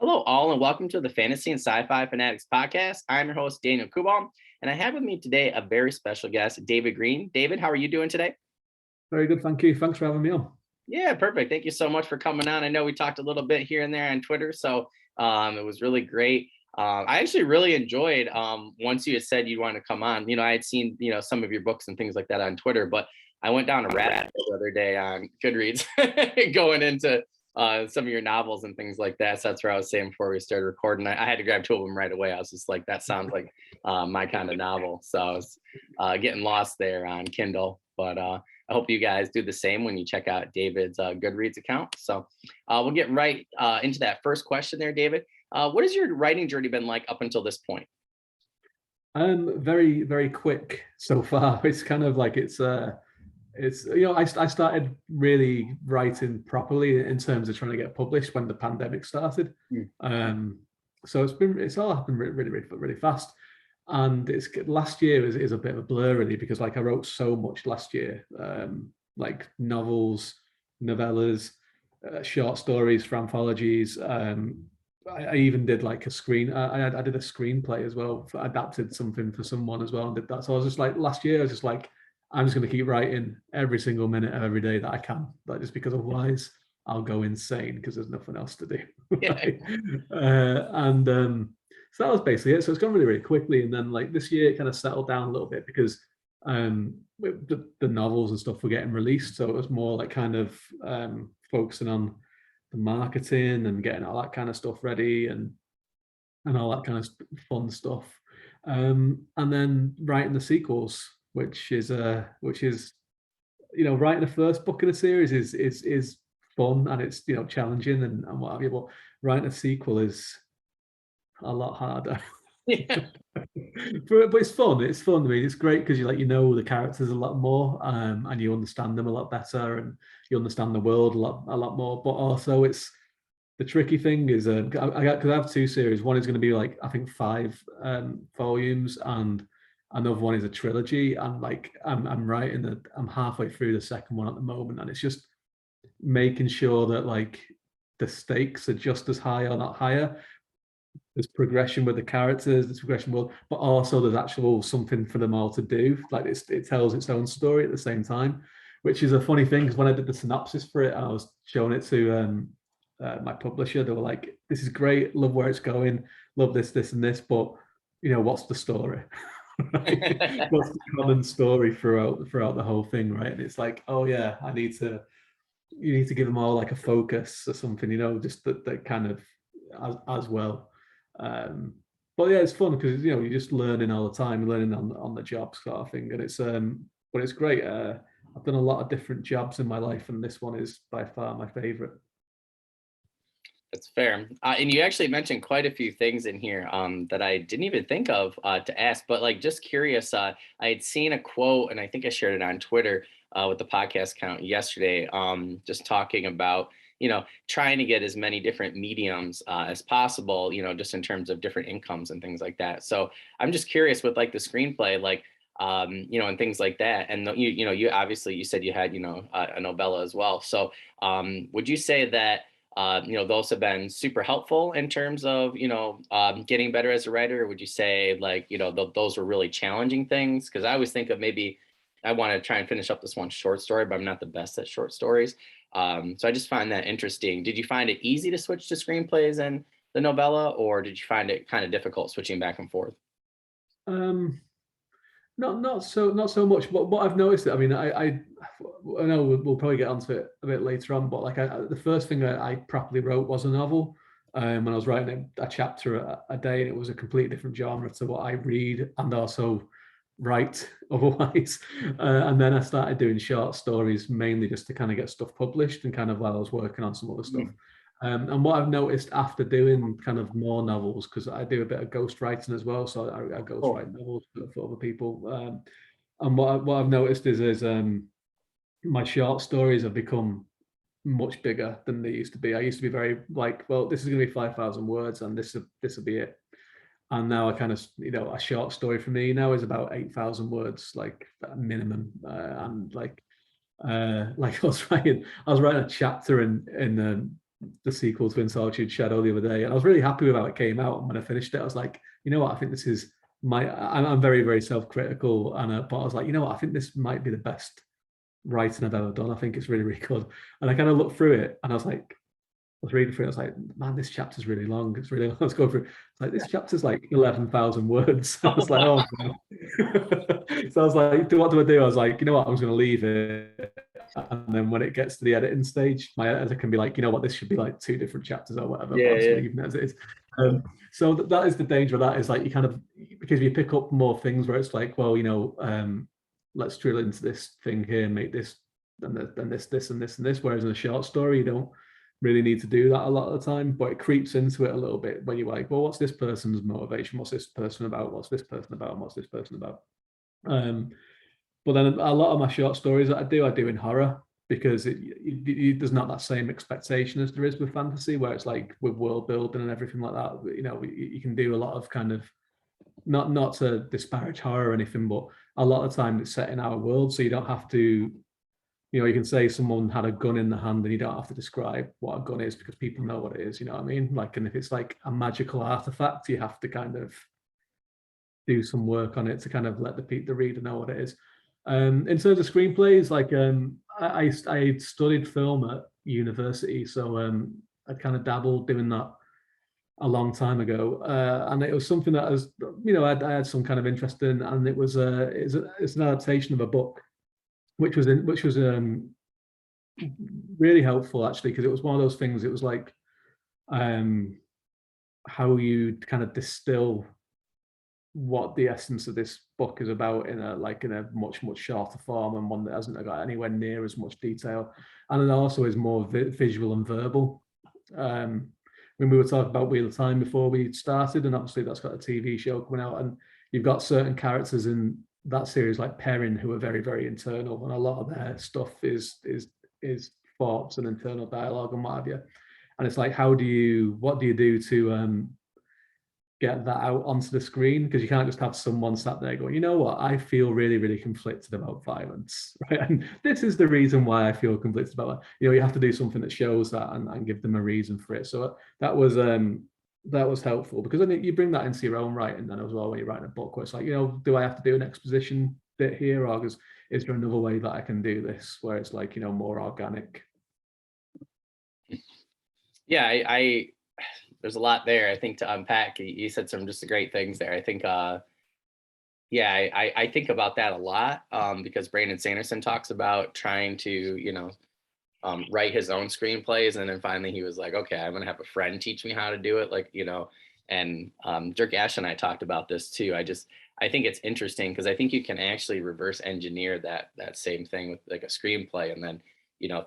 Hello, all, and welcome to the Fantasy and Sci-Fi Fanatics podcast. I'm your host, Daniel Coolbaugh, and I have with me today a very special guest, David Green. David, how are you doing today? Very good, thank you. Thanks for having me on. Yeah, perfect. Thank you so much for coming on. I know we talked a little bit here and there on Twitter, so it was really great. I actually really enjoyed once you had said you wanted to come on. I had seen some of your books and things like that on Twitter, but I went down a rabbit hole the other day on Goodreads, going into some of your novels and things like that. So that's where I was saying before we started recording. I had to grab two of them right away. I was just like, that sounds like my kind of novel. So I was getting lost there on Kindle, but I hope you guys do the same when you check out David's Goodreads account. So we'll get right into that first question there, David. What has your writing journey been like up until this point? Very, very quick so far. It's kind of like it's I started really writing properly in terms of trying to get published when the pandemic started. So it's all happened really fast. And it's last year is a bit of a blur really, because like I wrote so much last year, like novels, novellas, short stories for anthologies. I even did like I did a screenplay as well, adapted something for someone as well, and did that. So I was just like, last year I was just like, I'm just going to keep writing every single minute of every day that I can, like, just because otherwise I'll go insane because there's nothing else to do. Right? So that was basically it. So it's gone really quickly, and then like this year it kind of settled down a little bit because the novels and stuff were getting released, so it was more like kind of focusing on the marketing and getting all that kind of stuff ready and all that kind of fun stuff, and then writing the sequels, which is writing the first book of the series is fun, and it's challenging and what have you, but writing a sequel is a lot harder. Yeah. But it's fun. It's fun. I mean, it's great because you know the characters a lot more, and you understand them a lot better, and you understand the world a lot more. But also, it's the tricky thing is because I have two series. One is going to be like, I think, 5 volumes, and another one is a trilogy. And like I'm halfway through the second one at the moment, and it's just making sure that like the stakes are just as high or not higher. There's progression with the characters, there's progression with, but also there's actual something for them all to do. Like it tells its own story at the same time, which is a funny thing, because when I did the synopsis for it, I was showing it to my publisher. They were like, "This is great, love where it's going, love this, this, and this, but what's the story?" Right? What's the common story throughout the whole thing, right? And it's like, oh yeah, you need to give them all like a focus or something, just that kind of as well. But yeah, it's fun because you're just learning all the time, learning on the job sort of thing, and but it's great. I've done a lot of different jobs in my life, and this one is by far my favorite. That's fair. And you actually mentioned quite a few things in here that I didn't even think of to ask, but like just curious. I had seen a quote, and I think I shared it on Twitter with the podcast account yesterday, just talking about, trying to get as many different mediums as possible, just in terms of different incomes and things like that. So I'm just curious with like the screenplay, like, and things like that. And you obviously you said you had, a novella as well. So would you say that those have been super helpful in terms of, getting better as a writer? Or would you say like, those were really challenging things? Because I always think of maybe I want to try and finish up this one short story, but I'm not the best at short stories. So I just find that interesting. Did you find it easy to switch to screenplays and the novella, or did you find it kind of difficult switching back and forth? Not so much. But what I've noticed, I mean, I know we'll probably get onto it a bit later on, but like the first thing I properly wrote was a novel. When I was writing a chapter a day, and it was a completely different genre to what I read and also write otherwise. And then I started doing short stories, mainly just to kind of get stuff published, and kind of while I was working on some other stuff. And what I've noticed after doing kind of more novels, because I do a bit of ghostwriting as well, so I ghostwrite novels for other people. And what I've noticed is my short stories have become much bigger than they used to be. I used to be very like, well, this is going to be 5,000 words, and this will be it. And now I kind of, a short story for me now is about 8,000 words, like minimum. And like I was writing a chapter in the sequel to In Solitude Shadow the other day, and I was really happy with how it came out. And when I finished it, I was like, you know what, I think this is I'm very, very self-critical, and but I was like, you know what, I think this might be the best writing I've ever done. I think it's really, really good. And I kind of looked through it, and I was like, I was reading through it, I was like, man, this chapter's really long. It's really long. Let's go through. It's like, this chapter's like 11,000 words. I Oh was like, wow. oh man. So I was like, what do I do? I was like, you know what, I was going to leave it. And then when it gets to the editing stage, my editor can be like, you know what, this should be like 2 different chapters or whatever, but Yeah, I'm just yeah. leaving it as it is. So that is the danger of that, is like you kind of, because you pick up more things where it's like, well, let's drill into this thing here, make this, and this, and this, and this. Whereas in a short story, you don't really need to do that a lot of the time, but it creeps into it a little bit when you're like, well, what's this person's motivation? What's this person about? What's this person about? And what's this person about? But then a lot of my short stories that I do in horror, because there's not that same expectation as there is with fantasy, where it's like with world building and everything like that. You can do a lot of kind of, not to disparage horror or anything, but a lot of time it's set in our world, so you don't have to. You can say someone had a gun in the hand, and you don't have to describe what a gun is because people know what it is. You know what I mean? Like, and if it's like a magical artifact, you have to kind of do some work on it to kind of let the reader know what it is. In terms of screenplays, like I studied film at university, so I kind of dabbled doing that a long time ago, and it was something that I had some kind of interest in, and it's an adaptation of a book, which was really helpful actually, because it was one of those things. It was like um, how you kind of distill what the essence of this book is about in a much, much shorter form, and one that hasn't got anywhere near as much detail, and it also is more visual and verbal. When we were talking about Wheel of Time before we started, and obviously that's got a TV show coming out, and you've got certain characters in that series like Perrin who are very, very internal, and a lot of their stuff is thoughts and internal dialogue and what have you. And it's like, what do you do to get that out onto the screen? Because you can't just have someone sat there going, you know what, I feel really, really conflicted about violence, right? And this is the reason why I feel conflicted about it. You have to do something that shows that, and give them a reason for it. So that was helpful, because then you bring that into your own writing then as well when you're writing a book, where it's like, do I have to do an exposition bit here, or is there another way that I can do this where it's like, more organic? Yeah, I there's a lot there, I think, to unpack. You said some just great things there. I think yeah, I think about that a lot, because Brandon Sanderson talks about trying to, write his own screenplays, and then finally he was like, okay, I'm gonna have a friend teach me how to do it, like, and Dirk Ash and I talked about this too. I think it's interesting because I think you can actually reverse engineer that same thing with like a screenplay, and then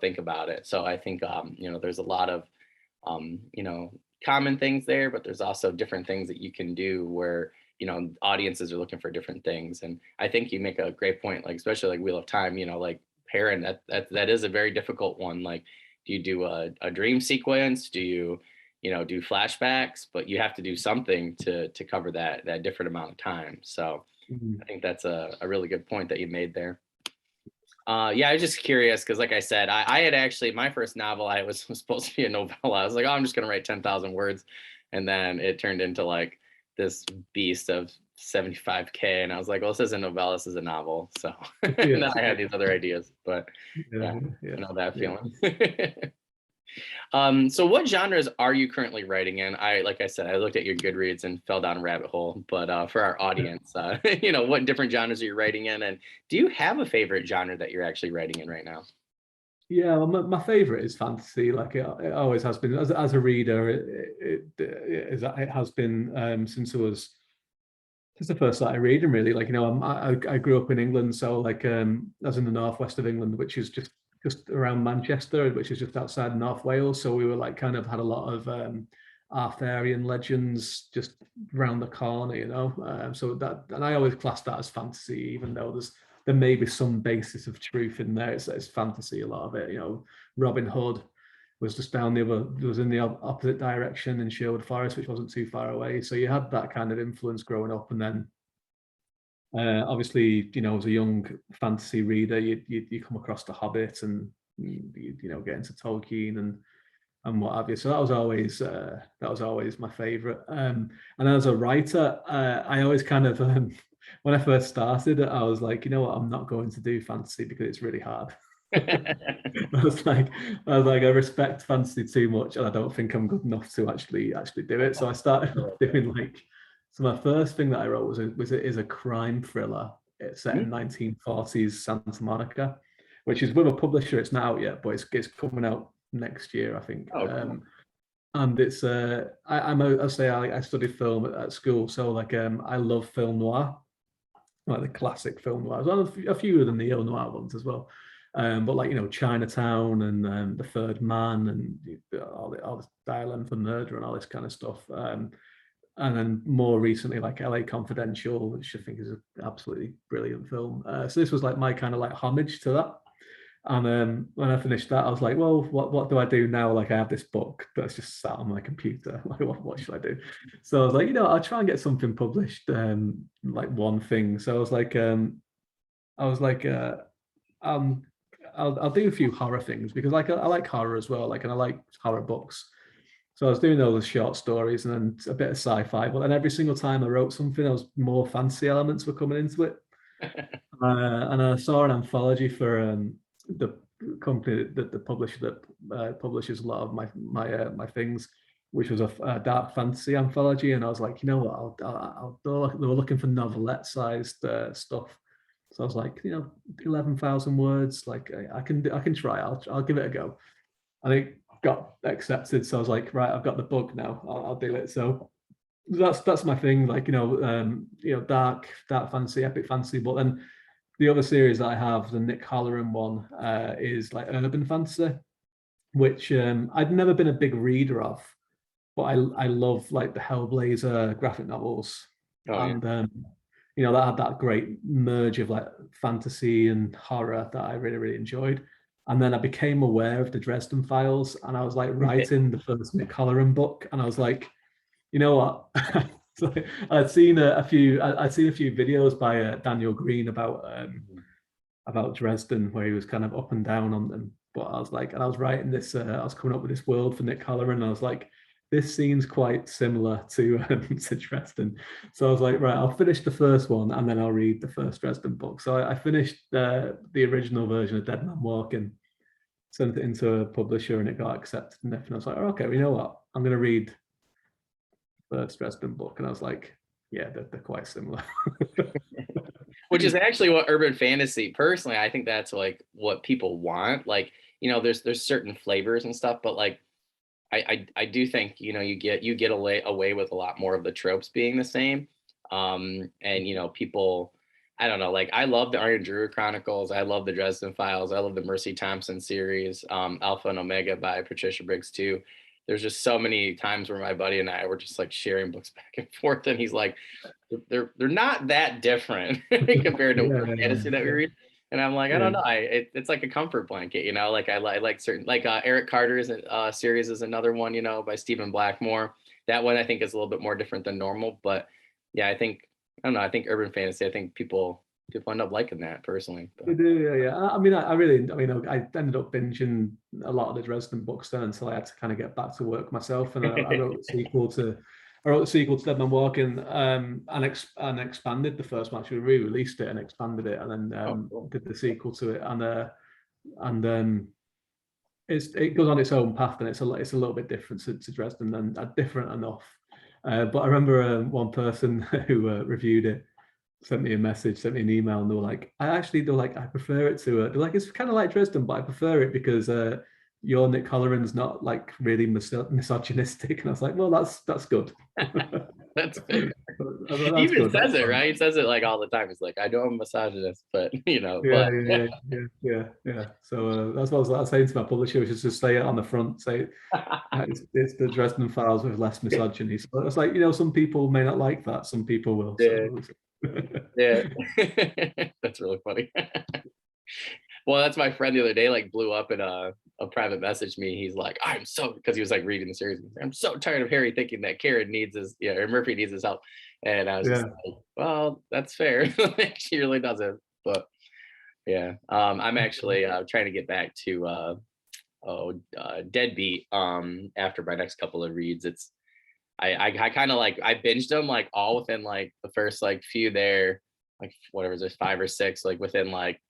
think about it. So I think there's a lot of common things there, but there's also different things that you can do where audiences are looking for different things. And I think you make a great point, like especially like Wheel of Time, like Perrin, that is a very difficult one. Like, do you do a dream sequence? Do you do flashbacks? But you have to do something to cover that different amount of time. So I think that's a really good point that you made there. Yeah, I was just curious because, like I said, I had actually, my first novel, was supposed to be a novella. I was like, oh, I'm just gonna write 10,000 words, and then it turned into like this beast of 75K, and I was like, well, this isn't a novella, this is a novel. So, and then Yes. I had these other ideas, but Yeah, yeah, yeah, I know that yeah. feeling. So what genres are you currently writing in? Like I said, I looked at your Goodreads and fell down a rabbit hole, but for our audience, what different genres are you writing in, and do you have a favorite genre that you're actually writing in right now? Yeah, well, my favorite is fantasy. Like it always has been. As a reader, it has been since I first started reading. Really, like I grew up in England, so like I was in the northwest of England, which is just around Manchester, which is just outside North Wales. So we were like kind of had a lot of Arthurian legends just around the corner, So that, and I always class that as fantasy, even though there may be some basis of truth in there. It's fantasy, a lot of it. Robin Hood was just was in the opposite direction in Sherwood Forest, which wasn't too far away. So you had that kind of influence growing up, and then obviously, as a young fantasy reader, you come across The Hobbit, and get into Tolkien, and and what have you. So that was always my favorite. And as a writer, I always kind of when I first started, I was like, you know what, I'm not going to do fantasy because it's really hard. I was like, I respect fantasy too much, and I don't think I'm good enough to actually do it. So I started doing like. So my first thing that I wrote is a crime thriller. It's set in 1940s Santa Monica, which is with a publisher. It's not out yet, but it's coming out next year, I think. Oh, cool. And it's I studied film at school, so like I love film noir, like the classic film noirs, well, a few of the neo noir ones as well. But like Chinatown and The Third Man and all this Dial for Murder and all this kind of stuff. And then more recently, like LA Confidential, which I think is an absolutely brilliant film. So this was like my kind of like homage to that. And when I finished that, I was like, well, what do I do now? Like I have this book that's just sat on my computer. Like what should I do? So I was like, I'll try and get something published, like one thing. So I was like, um, I'll do a few horror things because like I like horror as well, like, and I like horror books. So I was doing all those short stories and then a bit of sci-fi. But then every single time I wrote something, I was more fancy elements were coming into it. And I saw an anthology for the company that the publisher that publishes a lot of my things, which was a dark fantasy anthology. And I was like, you know what, they were looking for novelette-sized stuff. So I was like, 11,000 words. Like I can try. I'll give it a go. And it got accepted. So I was like, right, I've got the book now. I'll do it. So that's my thing. Like dark fantasy, epic fantasy. But then the other series that I have, the Nick Halloran one, is like urban fantasy, which I'd never been a big reader of, but I love like the Hellblazer graphic novels, Oh yeah. and that had that great merge of like fantasy and horror that I really enjoyed. And then I became aware of the Dresden Files, and I was like writing the first Nick Halloran book, and I was like, you know what? So I'd seen I'd seen a few videos by Daniel Green about Dresden, where he was kind of up and down on them. But I was like, and I was writing this, I was coming up with this world for Nick Halloran, and I was like, this seems quite similar to to Dresden. So I was like, right, I'll finish the first one and then I'll read the first Dresden book. So I finished the original version of Dead Man Walking, sent it into a publisher, and it got accepted. And I was like, oh, okay, well, you know what? I'm going to read the first Dresden book, and I was like, yeah, they're quite similar. Which is actually what urban fantasy, personally, I think that's like what people want. Like, there's certain flavors and stuff, but like I do think, you get away with a lot more of the tropes being the same. And people, I don't know, like I love the Iron Druid Chronicles, I love the Dresden Files, I love the Mercy Thompson series, Alpha and Omega by Patricia Briggs too. There's just so many times where my buddy and I were just like sharing books back and forth, and he's like, they're not that different compared to Yeah, fantasy that we read. And I'm like, I yeah. don't know. It's like a comfort blanket, Like I like certain, like Eric Carter's series is another one, by Stephen Blackmore. That one I think is a little bit more different than normal, but yeah, I don't know. I think urban fantasy. I think people end up liking that personally. They But. do, yeah. I mean, I ended up binging a lot of the Dresden books then until I had to kind of get back to work myself, and I wrote the sequel to Dead Man Walking, and expanded the first one. Actually, re-released it and expanded it, and then Oh, cool. did the sequel to it, and it goes on its own path, and it's a little bit different to Dresden, and different enough. But I remember one person who reviewed it sent me an email, and they're like, I prefer it to they're like, it's kind of like Dresden, but I prefer it because your Nick Halloran's not like really misogynistic. And I was like, well, that's good. That's fair. He That's even good. says That's it, fine. right? He says it like all the time. He's like, I know I'm a misogynist, but Yeah, but yeah. So that's what I was saying to my publisher, which is just say it on the front, say it's the Dresden Files with less misogyny. So it's like, some people may not like that, some people will. yeah, So yeah. That's really funny. Well, that's my friend the other day, like blew up in a private message me. He's like, I'm so, because he was like reading the series. I'm so tired of Harry thinking that Karen needs his, or Murphy needs his help. And I was just yeah. like, well, that's fair. She really doesn't. But yeah, I'm actually trying to get back to Deadbeat. After my next couple of reads, it's I kind of like I binged them like all within like the first like few there, like whatever there's 5 or 6, like within like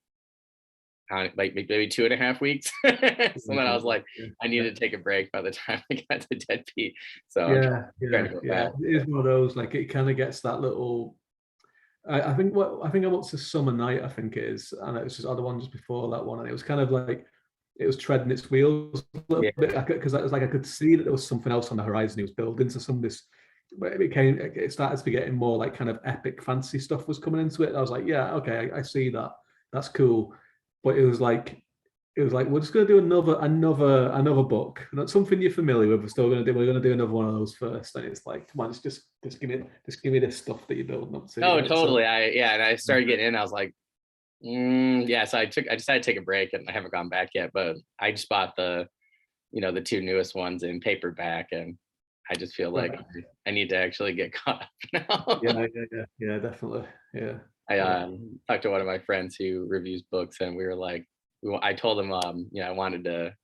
maybe 2.5 weeks. So then I was like, I Yeah. needed to take a break by the time I got to Deadbeat. So I'm Yeah, trying yeah, to go yeah. back. It is one of those like it kind of gets that little. I think I watched the Summer Night. I think it is, and it was just other one just before that one, and it was kind of like it was treading its wheels a little Yeah. bit because it was like I could see that there was something else on the horizon. He was building to some of this. But it started to be getting more like kind of epic fantasy stuff was coming into it. I was like, yeah, okay, I see that. That's cool. But it was like we're just going to do another book. Not something you're familiar with. We're going to do another one of those first. And it's like, come on, just give me this stuff that you're building up to, Oh, right? So totally. Yeah, and I started getting in. I was like, yeah. So I decided to take a break, and I haven't gone back yet. But I just bought the 2 newest ones in paperback, and I just feel like right. I need to actually get caught up Yeah, now. yeah, definitely. Yeah, I yeah, talked to one of my friends who reviews books, and we were like, I told him, I wanted to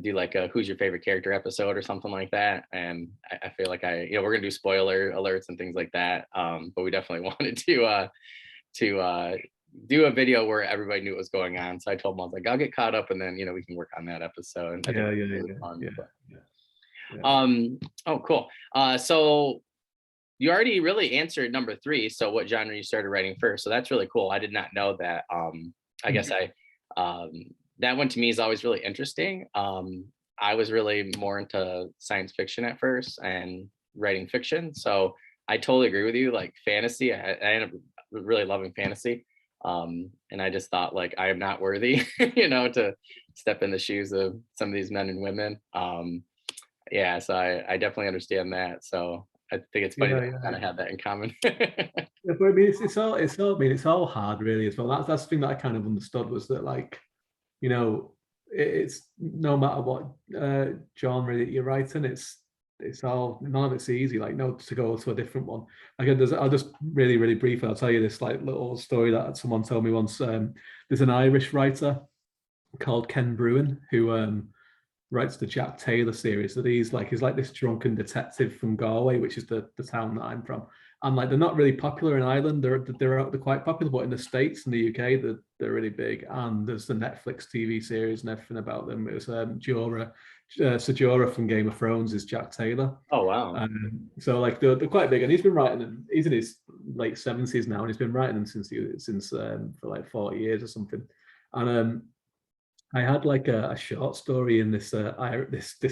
do like a who's your favorite character episode or something like that, and I feel like we're gonna do spoiler alerts and things like that, but we definitely wanted to do a video where everybody knew what was going on. So I told him I was like, I'll get caught up, and then we can work on that episode. And I think yeah, it's yeah, really yeah, fun. yeah, But, yeah, yeah. oh, cool. So you already really answered number 3. So what genre you started writing first? So that's really cool. I did not know that. I guess um, that one to me is always really interesting. I was really more into science fiction at first and writing fiction. So I totally agree with you. Like fantasy, I ended up really loving fantasy. And I just thought like I am not worthy, to step in the shoes of some of these men and women. Yeah, so I definitely understand that. So I think it's funny that Yeah, we kind yeah. of have that in common. Yeah, but I mean, I mean, it's all hard really as well. That's the thing that I kind of understood was that like, you know, it's no matter what genre that you're writing, it's all none of it's easy. Like, no, to go to a different one. Like, I'll just really briefly, I'll tell you this like little story that someone told me once. There's an Irish writer called Ken Bruin who writes the Jack Taylor series. So he's like this drunken detective from Galway, which is the town that I'm from. And like they're not really popular in Ireland. They're quite popular, but in the States and the UK, they're really big. And there's the Netflix TV series and everything about them. It was Jorah, Sir Jorah from Game of Thrones is Jack Taylor. Oh wow. So like they're quite big, and he's been writing them. He's in his late 70s now, and he's been writing them since for like 40 years or something. And I had like a short story in this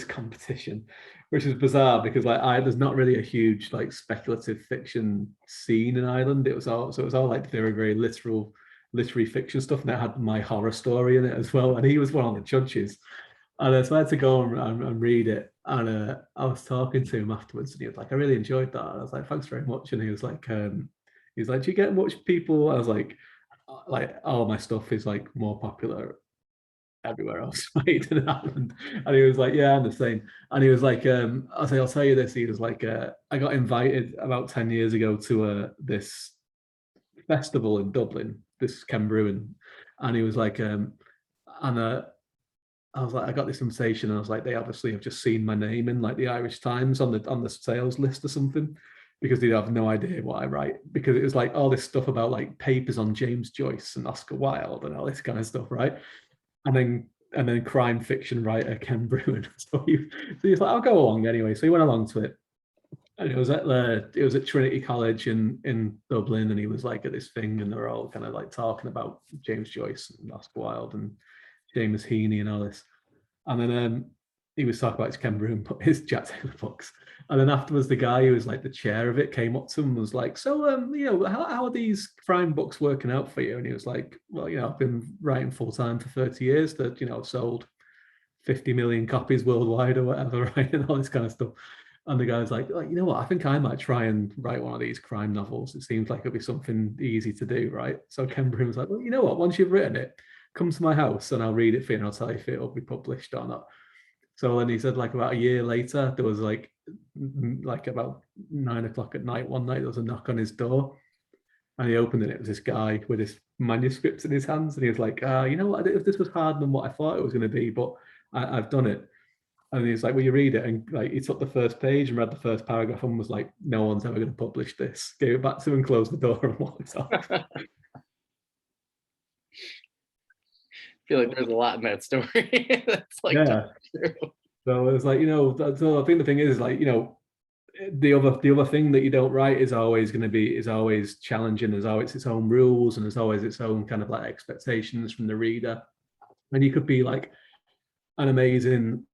competition, which is bizarre because like there's not really a huge like speculative fiction scene in Ireland. It was all like very literary fiction stuff, and it had my horror story in it as well. And he was one of the judges, and so I had to go and read it. And I was talking to him afterwards, and he was like, "I really enjoyed that." And I was like, "Thanks very much." And he was like, "Do you get much people?" I was like all my stuff is like more popular everywhere else made in Ireland. And he was like, yeah, I'm the same. And he was like, I'll tell you this. He was like, I got invited about 10 years ago to this festival in Dublin, this Ken Bruin. And he was like, and I was like, I got this invitation, and I was like, they obviously have just seen my name in like the Irish Times on the sales list or something, because they have no idea what I write. Because it was like all this stuff about like papers on James Joyce and Oscar Wilde and all this kind of stuff, right? And then crime fiction writer Ken Bruin. So he's like, I'll go along anyway. So he went along to it, and it was at Trinity College in Dublin, and he was like at this thing, and they were all kind of like talking about James Joyce and Oscar Wilde and James Heaney and all this. And then he was talking about his Ken Bruin, his Jack Taylor books. And then afterwards, the guy who was like the chair of it came up to him and was like, "So, how are these crime books working out for you?" And he was like, "Well, I've been writing full time for 30 years. That I've sold 50 million copies worldwide or whatever, right, and all this kind of stuff." And the guy's like, "You know what? I think I might try and write one of these crime novels. It seems like it'll be something easy to do, right?" So Ken Bruin was like, "Well, you know what? Once you've written it, come to my house and I'll read it for you and I'll tell you if it'll be published or not." So then he said, like about a year later, there was like about 9 o'clock at night one night, there was a knock on his door, and he opened it. It was this guy with his manuscripts in his hands, and he was like, "You know what? This was harder than what I thought it was going to be, but I've done it. And he's like, well, you read it, and like he took the first page and read the first paragraph and was like, no one's ever going to publish this. Gave it back to him and closed the door and walked off. I feel like there's a lot in that story that's like Yeah. true. So it's like, so I think the thing is like, the other thing that you don't write is always challenging. There's always its own rules, and there's always its own kind of like expectations from the reader. And you could be like an amazing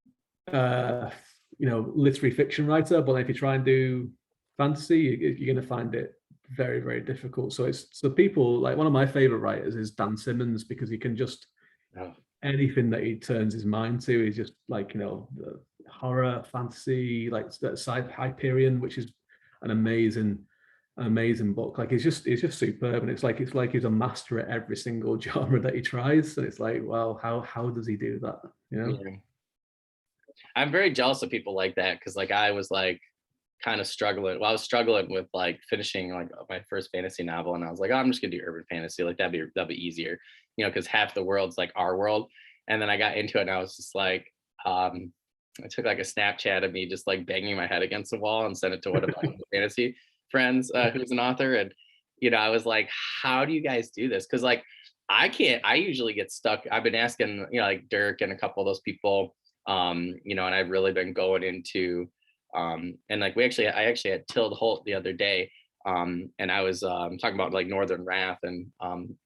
literary fiction writer, but if you try and do fantasy, you're going to find it very, very difficult. So people like, one of my favorite writers is Dan Simmons, because he can just, Oh, anything that he turns his mind to is just like, horror, fantasy, like Hyperion, which is an amazing book. Like it's just superb, and it's like he's a master at every single genre that he tries, and it's like, well, how does he do that? yeah. I'm very jealous of people like that, because like I was like kind of struggling. Well, I was struggling with like finishing like my first fantasy novel, and I was like, oh, I'm just gonna do urban fantasy. Like that'd be easier, because half the world's like our world. And then I got into it, and I was just like, I took like a Snapchat of me just like banging my head against the wall and sent it to one of my fantasy friends who's an author, and I was like, how do you guys do this? Because like I can't. I usually get stuck. I've been asking, like Dirk and a couple of those people, and I've really been going into and like I actually had Tilde Holt the other day, and I was talking about like Northern Wrath, and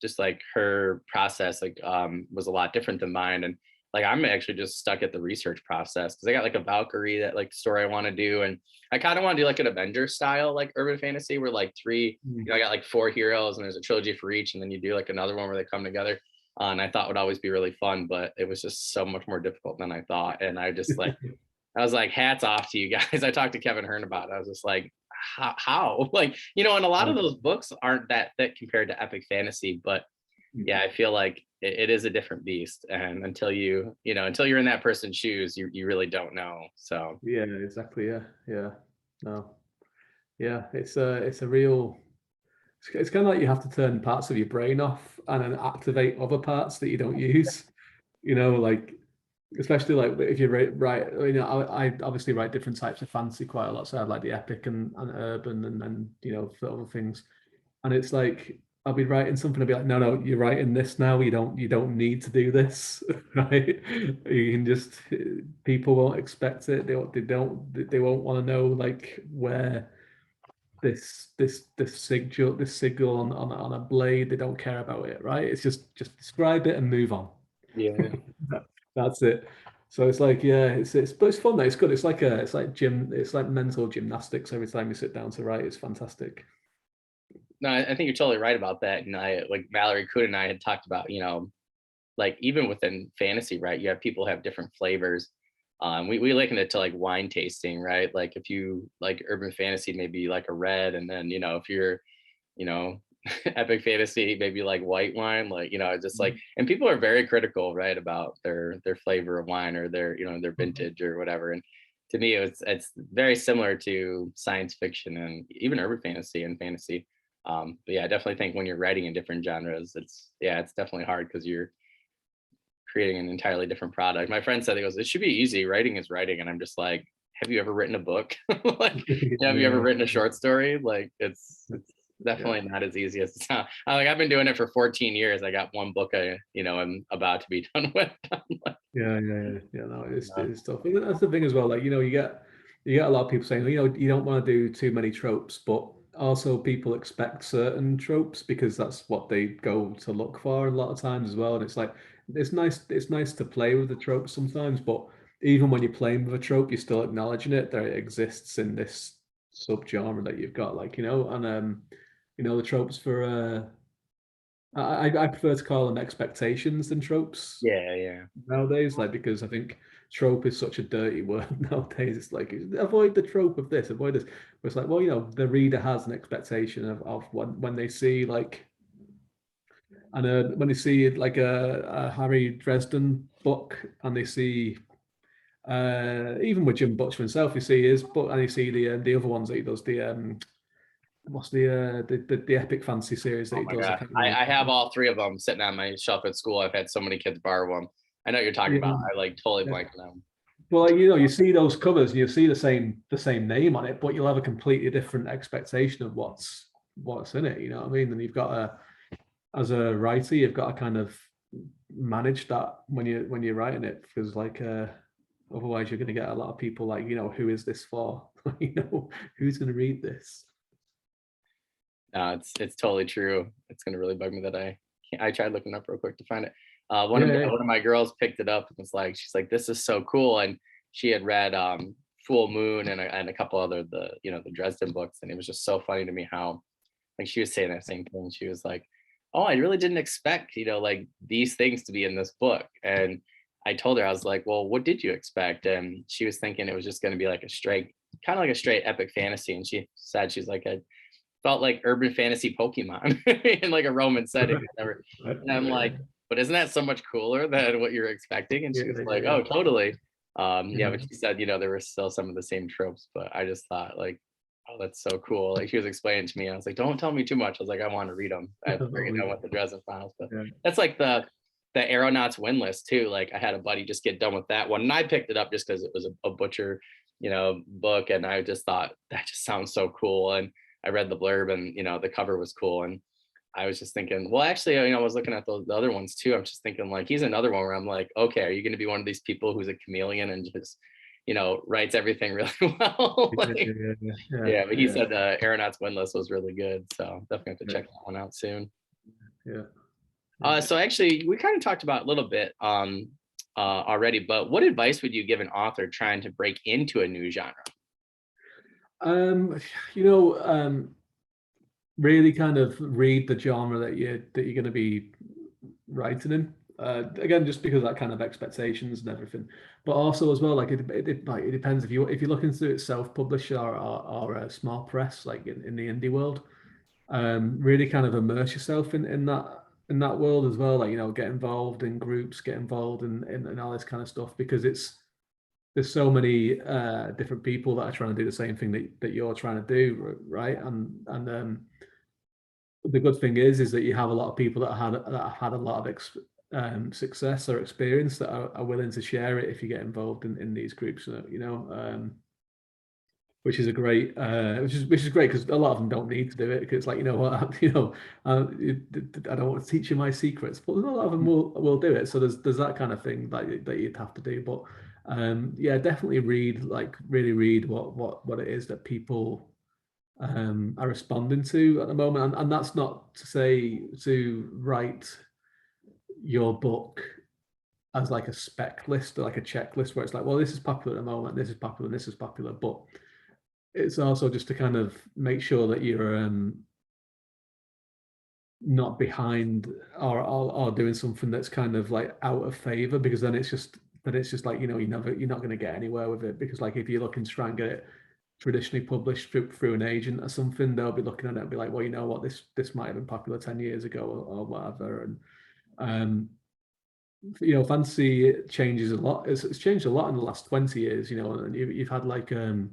just like her process like was a lot different than mine, and like I'm actually just stuck at the research process, because I got like a Valkyrie, that like story I want to do, and I kind of want to do like an Avenger style like urban fantasy, where like three, I got like four heroes and there's a trilogy for each, and then you do like another one where they come together. And I thought would always be really fun, but it was just so much more difficult than I thought. And I was like, hats off to you guys. I talked to Kevin Hearn about it. I was just like, how? Like, and a lot of those books aren't that thick compared to epic fantasy, but yeah, I feel like it is a different beast. And until until you're in that person's shoes, you really don't know. So Yeah, exactly. Yeah. No. Yeah, it's a real. It's kind of like you have to turn parts of your brain off and then activate other parts that you don't use. Like especially like if you write, I obviously write different types of fantasy quite a lot. So I like the epic and urban, and then for other things. And it's like I'll be writing something, I'll be like, no, you're writing this now. You don't need to do this, right? You can just, people won't expect it. They won't want to know like where this sigil on a blade. They don't care about it, right? It's just describe it and move on. yeah. That's it. So it's like, yeah, but it's fun though. It's good. It's like mental gymnastics every time you sit down to write. It's fantastic. No, I think you're totally right about that. And I like Mallory Kuhn and I had talked about, like even within fantasy, right? You have people have different flavors. We liken it to like wine tasting, right? Like if you like urban fantasy, maybe like a red, and then if you're, you know, epic fantasy, maybe like white wine, like just like, and people are very critical, right, about their flavor of wine, or their vintage or whatever. And to me, it's very similar to science fiction and even urban fantasy and fantasy. But yeah, I definitely think when you're writing in different genres, it's definitely hard, because you're creating an entirely different product. My friend said, he goes, it should be easy. Writing is writing. And I'm just like, have you ever written a book? Like, have you ever Yeah, written a short story? Like, it's yeah, definitely not as easy as it sounds. Like, I've been doing it for 14 years. I got one book I'm about to be done with. yeah. No, it's tough. And that's the thing as well. Like you get a lot of people saying, you don't want to do too many tropes, but also people expect certain tropes because that's what they go to look for a lot of times as well. And it's like it's nice to play with the tropes sometimes, but even when you're playing with a trope, you're still acknowledging it that it exists in this subgenre that you've got, like and the tropes for I prefer to call them expectations than tropes Yeah, yeah. nowadays, like because I think trope is such a dirty word nowadays. It's like avoid the trope of this, avoid this. But it's like, well, the reader has an expectation of when they see like, and when they see like a Harry Dresden book, and they see even with Jim Butcher himself, you see his book, and you see the other ones that he does, what's the epic fantasy series that Oh he my does. I God. can't I remember. have all three of them sitting on my shelf at school. I've had so many kids borrow them. I know what you're talking about. Yeah. I like totally Yeah. blanked on them. Well, like, you know, you see those covers and you see the same name on it, but you'll have a completely different expectation of what's in it. You know what I mean? And you've got to, as a writer, you've got to kind of manage that when you're writing it, because like otherwise you're going to get a lot of people like, you know, who is this for? You know, who's going to read this? No, it's totally true. It's gonna really bug me that I tried looking up real quick to find it. One of Yeah, yeah. one of my girls picked it up and was like, she's like, "This is so cool," and she had read Full Moon and a couple other the Dresden books, and it was just so funny to me how like she was saying that same thing. She was like, "Oh, I really didn't expect like these things to be in this book," and I told her I was like, "Well, what did you expect?" And she was thinking it was just going to be like a straight, kind of like a straight epic fantasy, and she said she's like, "I felt like urban fantasy Pokemon in like a Roman setting." And I'm like, but isn't that so much cooler than what you're expecting? And Yeah, she was yeah, like, yeah. oh, totally. Yeah, Yeah. but she said, there were still some of the same tropes, but I just thought like, oh, that's so cool. Like she was explaining to me, I was like, don't tell me too much. I was like, I want to read them. I have to break it down with the Dresden Files, but Yeah. that's like the Aeronauts Windless too. Like I had a buddy just get done with that one, and I picked it up just because it was a butcher, book, and I just thought that just sounds so cool. And I read the blurb, and the cover was cool, and I was just thinking, well, actually, I was looking at the other ones too. I'm just thinking like he's another one where I'm like, okay, are you going to be one of these people who's a chameleon and just writes everything really well? Yeah, Like, yeah, yeah, yeah, yeah, but he yeah, said Aeronauts Windless was really good, so definitely have to yeah, check that one out soon. yeah, yeah. So actually, we kind of talked about a little bit already, but what advice would you give an author trying to break into a new genre? Um, you know, really kind of read the genre that you're going to be writing in. Again, just because of that kind of expectations and everything, but also as well, like it depends if you're looking to do it self-published or a small press, like in the indie world. Really kind of immerse yourself in that world as well. Like, get involved in groups, get involved in all this kind of stuff, because there's so many different people that are trying to do the same thing that you're trying to do, right? And the good thing is that you have a lot of people that have had a lot of success or experience that are willing to share it if you get involved in these groups. Which is a great, which is great, because a lot of them don't need to do it, because like, what, I don't want to teach you my secrets, but a lot of them will do it. So there's that kind of thing that you'd have to do. But yeah, definitely read, like really read what it is that people are responding to at the moment. And that's not to say to write your book as like a spec list or like a checklist where it's like, well, this is popular at the moment, this is popular, and this is popular. But it's also just to kind of make sure that you're not behind, or doing something that's kind of like out of favor, because then it's just like, you're not going to get anywhere with it, because like if you're looking to try and get it traditionally published through an agent or something, they'll be looking at it and be like, well, you know what, this might have been popular 10 years ago, or whatever. And um fantasy changes a lot. It's changed a lot in the last 20 years, and you've had like the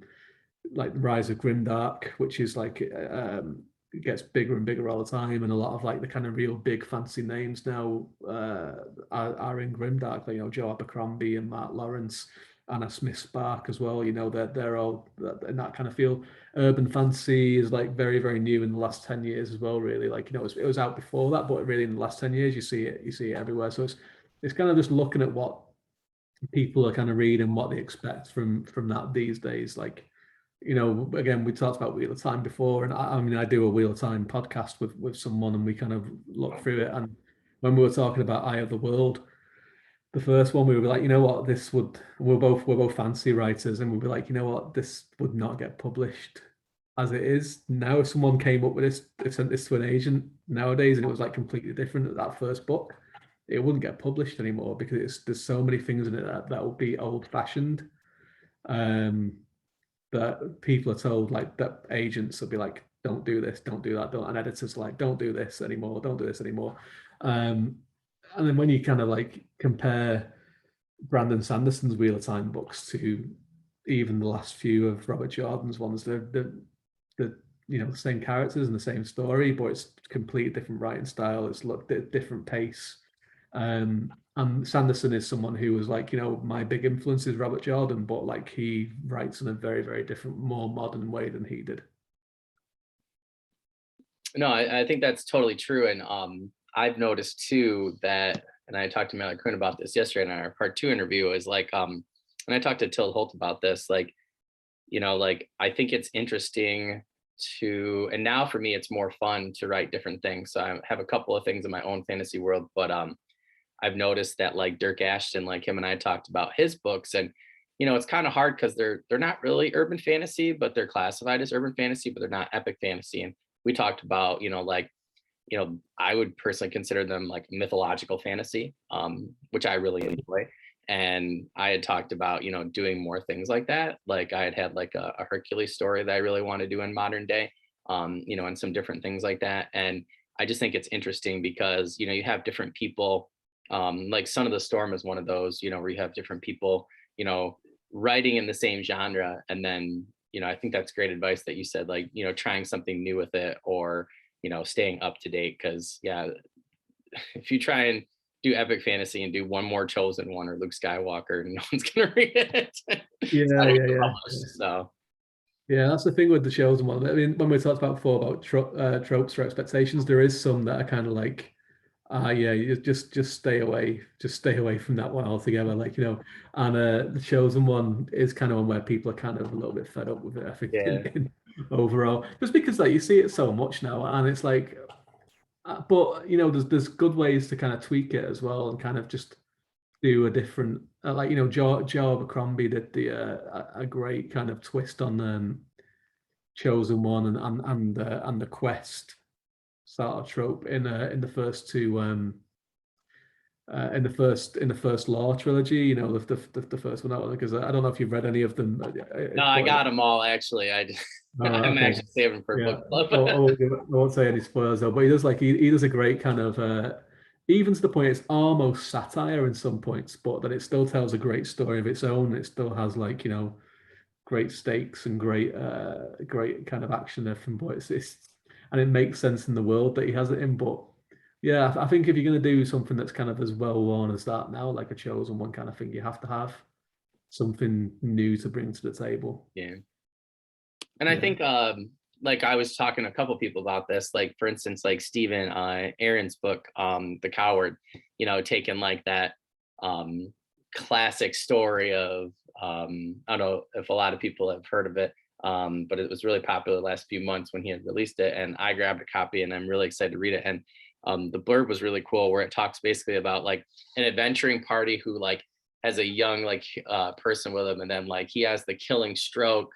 rise of grimdark, which is like it gets bigger and bigger all the time, and a lot of like the kind of real big fancy names now are in grimdark. Like, Joe Abercrombie and Mark Lawrence, Anna Smith Spark as well. They're all in that kind of field. Urban fantasy is like very, very new in the last 10 years as well. Really, like, it was out before that, but really in the last 10 years you see it everywhere. So it's kind of just looking at what people are kind of reading, what they expect from that these days. Like, again, we talked about Wheel of Time before, and I mean, I do a Wheel of Time podcast with someone, and we kind of look through it. And when we were talking about Eye of the World, the first one, we were like, this would. We're both fantasy writers, and we'd be like, this would not get published as it is now. If someone came up with this, they sent this to an agent nowadays, and it was like completely different at that first book, it wouldn't get published anymore, because there's so many things in it that will be old fashioned. Um, that people are told, like, that agents will be like, don't do this, don't do that, don't, and editors are like, don't do this anymore, don't do this anymore. um and then when you kind of like compare Brandon Sanderson's Wheel of Time books to even the last few of Robert Jordan's ones, they're the same characters and the same story, but it's completely different writing style. It's looked at different pace. And Sanderson is someone who was like, my big influence is Robert Jordan, but like he writes in a very, very different, more modern way than he did. No, I think that's totally true. And I've noticed too that, and I talked to Mallory Kuhn about this yesterday in our part two interview, is like, and I talked to Till Holt about this, like, like I think it's interesting to, and now for me, it's more fun to write different things. So I have a couple of things in my own fantasy world, but I've noticed that like Dirk Ashton, like him and I talked about his books, and it's kind of hard because they're not really urban fantasy, but they're classified as urban fantasy, but they're not epic fantasy. And we talked about, like, I would personally consider them like mythological fantasy, which I really enjoy. And I had talked about, doing more things like that. Like I had like a Hercules story that I really want to do in modern day, and some different things like that. And I just think it's interesting because, you have different people, like Son of the Storm is one of those, where you have different people, writing in the same genre. And then, I think that's great advice that you said, like, trying something new with it, or, staying up to date. Cause yeah, if you try and do epic fantasy and do one more Chosen One or Luke Skywalker, no one's gonna read it. It's Yeah, not even yeah, yeah. published, so Yeah, that's the thing with the shows and one. I mean, when we talked about before about tropes or expectations, there is some that are kind of like, yeah, you just stay away from that one altogether. Like, and the Chosen One is kind of one where people are kind of a little bit fed up with it, I think, yeah, overall. Just because like you see it so much now, and it's like, but there's good ways to kind of tweak it as well, and kind of just do a different, like Joe Abercrombie did a great kind of twist on Chosen One and the quest sort of trope in the first two in the first Law trilogy. The first one, that one, because I don't know if you've read any of them, no, I but got them all actually. I just all right, I'm okay. actually saving for Yeah, book club. I won't say any spoilers though, but he does like he does a great kind of even to the point it's almost satire in some points, but that it still tells a great story of its own. It still has like great stakes and great kind of action there from, but and it makes sense in the world that he has it in. But yeah, I think if you're going to do something that's kind of as well worn as that now, like a Chosen One kind of thing, you have to have something new to bring to the table. Yeah. And I Yeah. think like I was talking to a couple people about this, like for instance, like Stephen Aaron's book, The Coward, taking like that classic story of I don't know if a lot of people have heard of it, but it was really popular the last few months when he had released it, and I grabbed a copy and I'm really excited to read it. And the blurb was really cool, where it talks basically about like an adventuring party who like has a young like person with him, and then like he has the killing stroke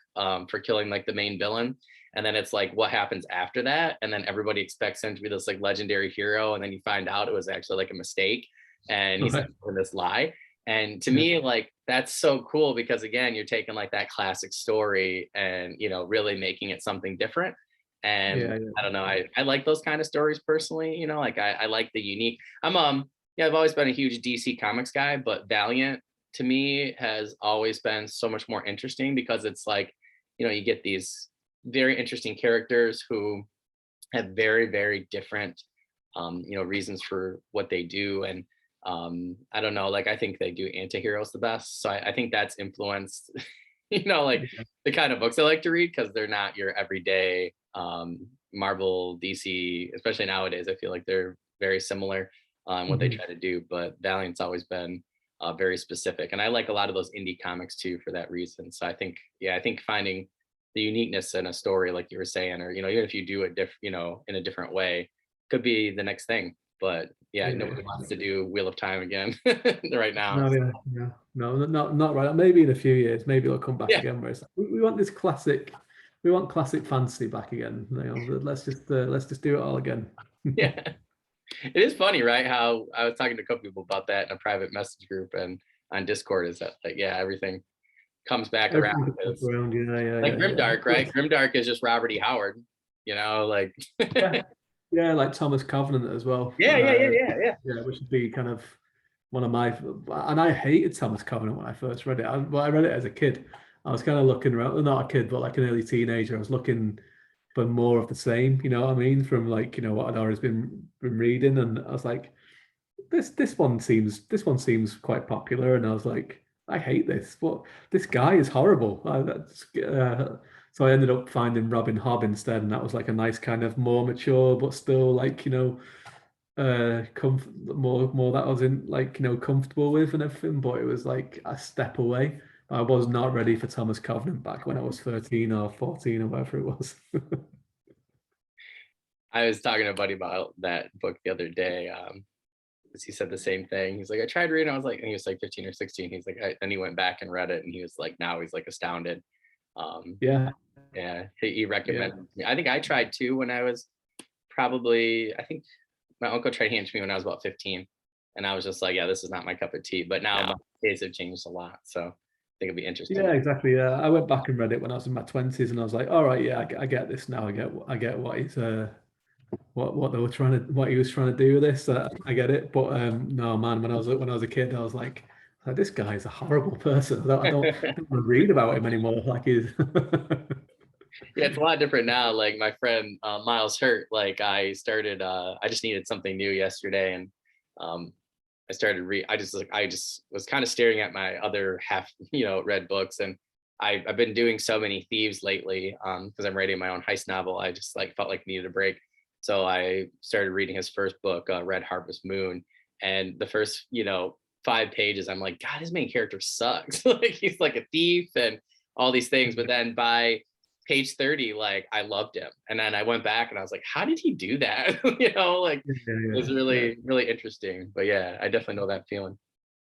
for killing like the main villain, and then it's like what happens after that, and then everybody expects him to be this like legendary hero, and then you find out it was actually like a mistake, and he's like Right. in this lie. And to Yeah. me, like that's so cool because again, you're taking like that classic story and really making it something different. And Yeah. Yeah. I don't know, I like those kind of stories personally. Like I like the unique. I'm yeah, I've always been a huge DC Comics guy, but Valiant to me has always been so much more interesting because it's like, you get these very interesting characters who have very, very different, reasons for what they do. And I don't know, like I think they do anti-heroes the best. So I think that's influenced, like Yeah. the kind of books I like to read because they're not your everyday Marvel, DC, especially nowadays. I feel like they're very similar what they Mhm. try to do, but Valiant's always been very specific. And I like a lot of those indie comics too for that reason. So I think, yeah, I think finding the uniqueness in a story, like you were saying, or even if you do it in a different way, could be the next thing. But yeah, Yeah. nobody wants to do Wheel of Time again right now. No, yeah, yeah. No, not right. Maybe in a few years, maybe it'll come back Yeah, again. Where it's like, we want this classic, we want classic fantasy back again. Let's just do it all again. yeah. It is funny, right? How I was talking to a couple people about that in a private message group and on Discord, is that like, yeah, everything comes back around Everything comes back because around. Yeah, yeah, like yeah, yeah. Grimdark, right? Grimdark is just Robert E. Howard, like Yeah, yeah, like Thomas Covenant as well. yeah, yeah, yeah, yeah, yeah. Yeah, which would be kind of one of my, and I hated Thomas Covenant when I first read it. Well, I read it as a kid. I was kind of looking around, well, not a kid, but like an early teenager. I was looking for more of the same, you know what I mean? From like, what I'd always been reading. And I was like, this one seems quite popular, and I was like, I hate this. What this guy is horrible. So I ended up finding Robin Hobb instead, and that was like a nice kind of more mature, but still like more that I was in like comfortable with and everything. But it was like a step away. I was not ready for Thomas Covenant back when I was 13 or 14 or whatever it was. I was talking to a buddy about that book the other day. 'Cause he said the same thing. He's like, I tried reading. I was like, and he was like 15 or 16. He's like, and he went back and read it, and he was like, now he's like astounded. Um, Yeah, yeah, he yeah, recommended it to me. I think I tried too when I was probably. I think my uncle tried handing it to me when I was about 15, and I was just like, yeah, this is not my cup of tea. But now my tastes have changed a lot, so I think it'd be interesting. yeah, exactly. Yeah, I went back and read it when I was in my 20s, and I was like, all right, yeah, I get this now. I get what he's what they were trying to what he was trying to do with this. I get it, but no, man, when I was a kid, I was like this guy is a horrible person. I don't want to read about him anymore. Like he's Yeah, it's a lot different now. Like my friend Miles Hurt, like I just needed something new yesterday, and um I started read I just was kind of staring at my other half, read books, and I've been doing so many thieves lately because I'm writing my own heist novel. I just like felt like needed a break. So I started reading his first book, Red Harvest Moon, and the first, 5 pages, I'm like, God, his main character sucks. Like he's like a thief and all these things. But then by page 30, like I loved him. And then I went back and I was like, how did he do that? Like yeah, it was yeah, really, really interesting. But yeah, I definitely know that feeling.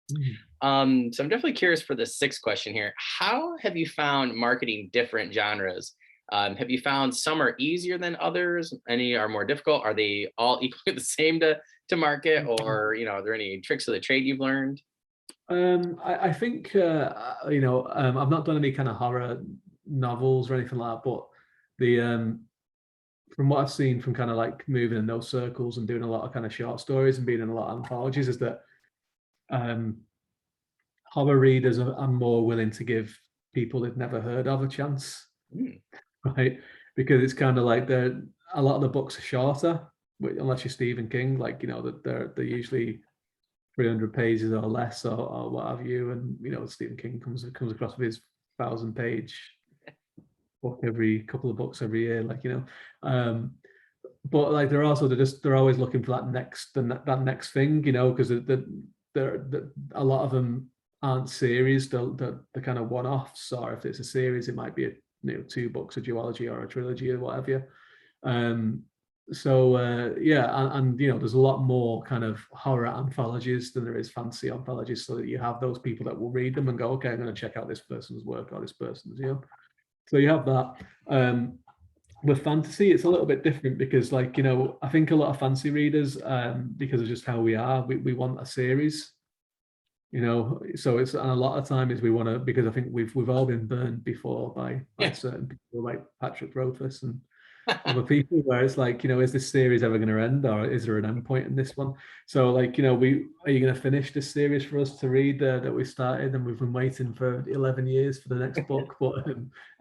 yeah. So I'm definitely curious for the sixth question here. How have you found marketing different genres? Have you found some are easier than others? Any are more difficult? Are they all equally the same to market? Or, are there any tricks of the trade you've learned? I think I've not done any kind of horror novels or anything like that, but the from what I've seen from kind of like moving in those circles and doing a lot of kind of short stories and being in a lot of anthologies is that um, horror readers are more willing to give people they've never heard of a chance, Hmm. right? Because it's kind of like a lot of the books are shorter, unless you're Stephen King, like that they're usually 300 pages or less or what have you, and Stephen King comes across with his 1,000 page book every couple of books every year, um, but like they're always looking for that next thing, because a lot of them aren't series. They're kind of one-offs, or if it's a series, it might be 2 books, a duology or a trilogy or whatever. Um, so yeah, and there's a lot more kind of horror anthologies than there is fantasy anthologies, so that you have those people that will read them and go, okay, I'm going to check out this person's work or this person's, So you have that. With fantasy, it's a little bit different because, like, I think a lot of fantasy readers, because of just how we are, we want a series, So and a lot of time is we want to, because I think we've all been burned before by Yeah. certain people like Patrick Rothfuss and other people, where it's like, is this series ever going to end, or is there an end point in this one? So, like, we are you going to finish this series for us to read that we started, and we've been waiting for 11 years for the next book? But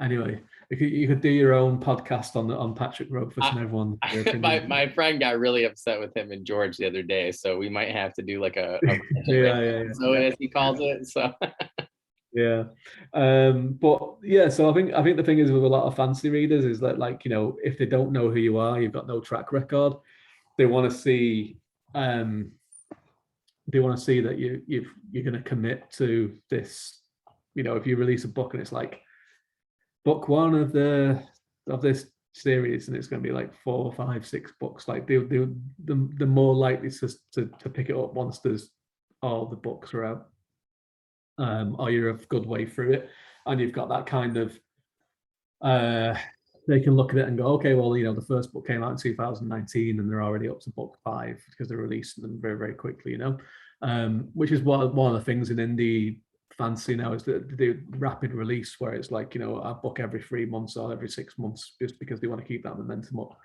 anyway, you could do your own podcast on Patrick Rothfuss I, and everyone their opinions. my friend got really upset with him and George the other day, so we might have to do like a rant Yeah, yeah, episode, yeah, as he calls it. So yeah. But yeah, so I think the thing is with a lot of fancy readers is that, like, if they don't know who you are, you've got no track record. They want to see um that you're going to commit to this. If you release a book and it's like book one of this series, and it's going to be like 4, 5, 6 books, like the more likely to pick it up once there's all the books are out, or you're a good way through it, and you've got that kind of uh they can look at it and go, okay, well, the first book came out in 2019 and they're already up to book 5 because they're releasing them very, very quickly, which is one of the things in indie fantasy now, is that they do rapid release, where it's like, a book every 3 months or every 6 months, just because they want to keep that momentum up.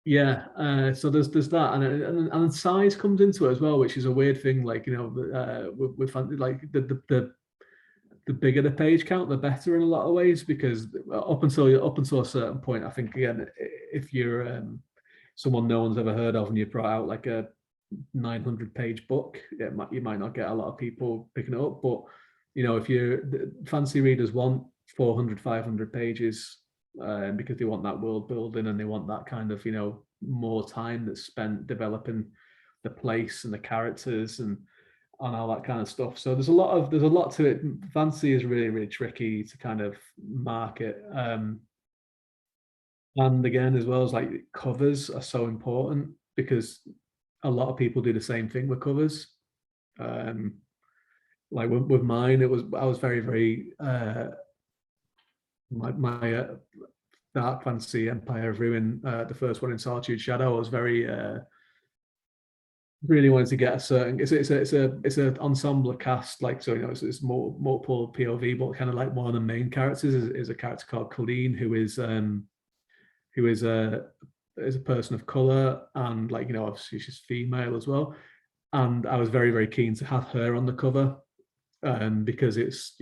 Yeah, so there's that, and size comes into it as well, which is a weird thing. Like, with like the bigger the page count, the better in a lot of ways, because up until a certain point, I think, again, if you're someone no one's ever heard of and you brought out like a 900-page book, you might not get a lot of people picking it up. But if fancy readers want 400, 500 pages, because they want that world building and they want that kind of more time that's spent developing the place and the characters and all that kind of stuff. So there's a lot to it. Fantasy is really, really tricky to kind of market. And again, as well as like covers are so important, because a lot of people do the same thing with covers. Like with mine, I was very, very my Dark Fantasy Empire of Ruin, the first one in Solitude Shadow. I was very really wanted to get a certain. It's an ensemble cast, like, so it's multiple POV, but kind of like one of the main characters is a character called Colleen, who is a person of color, and like obviously she's female as well. And I was very, very keen to have her on the cover, because it's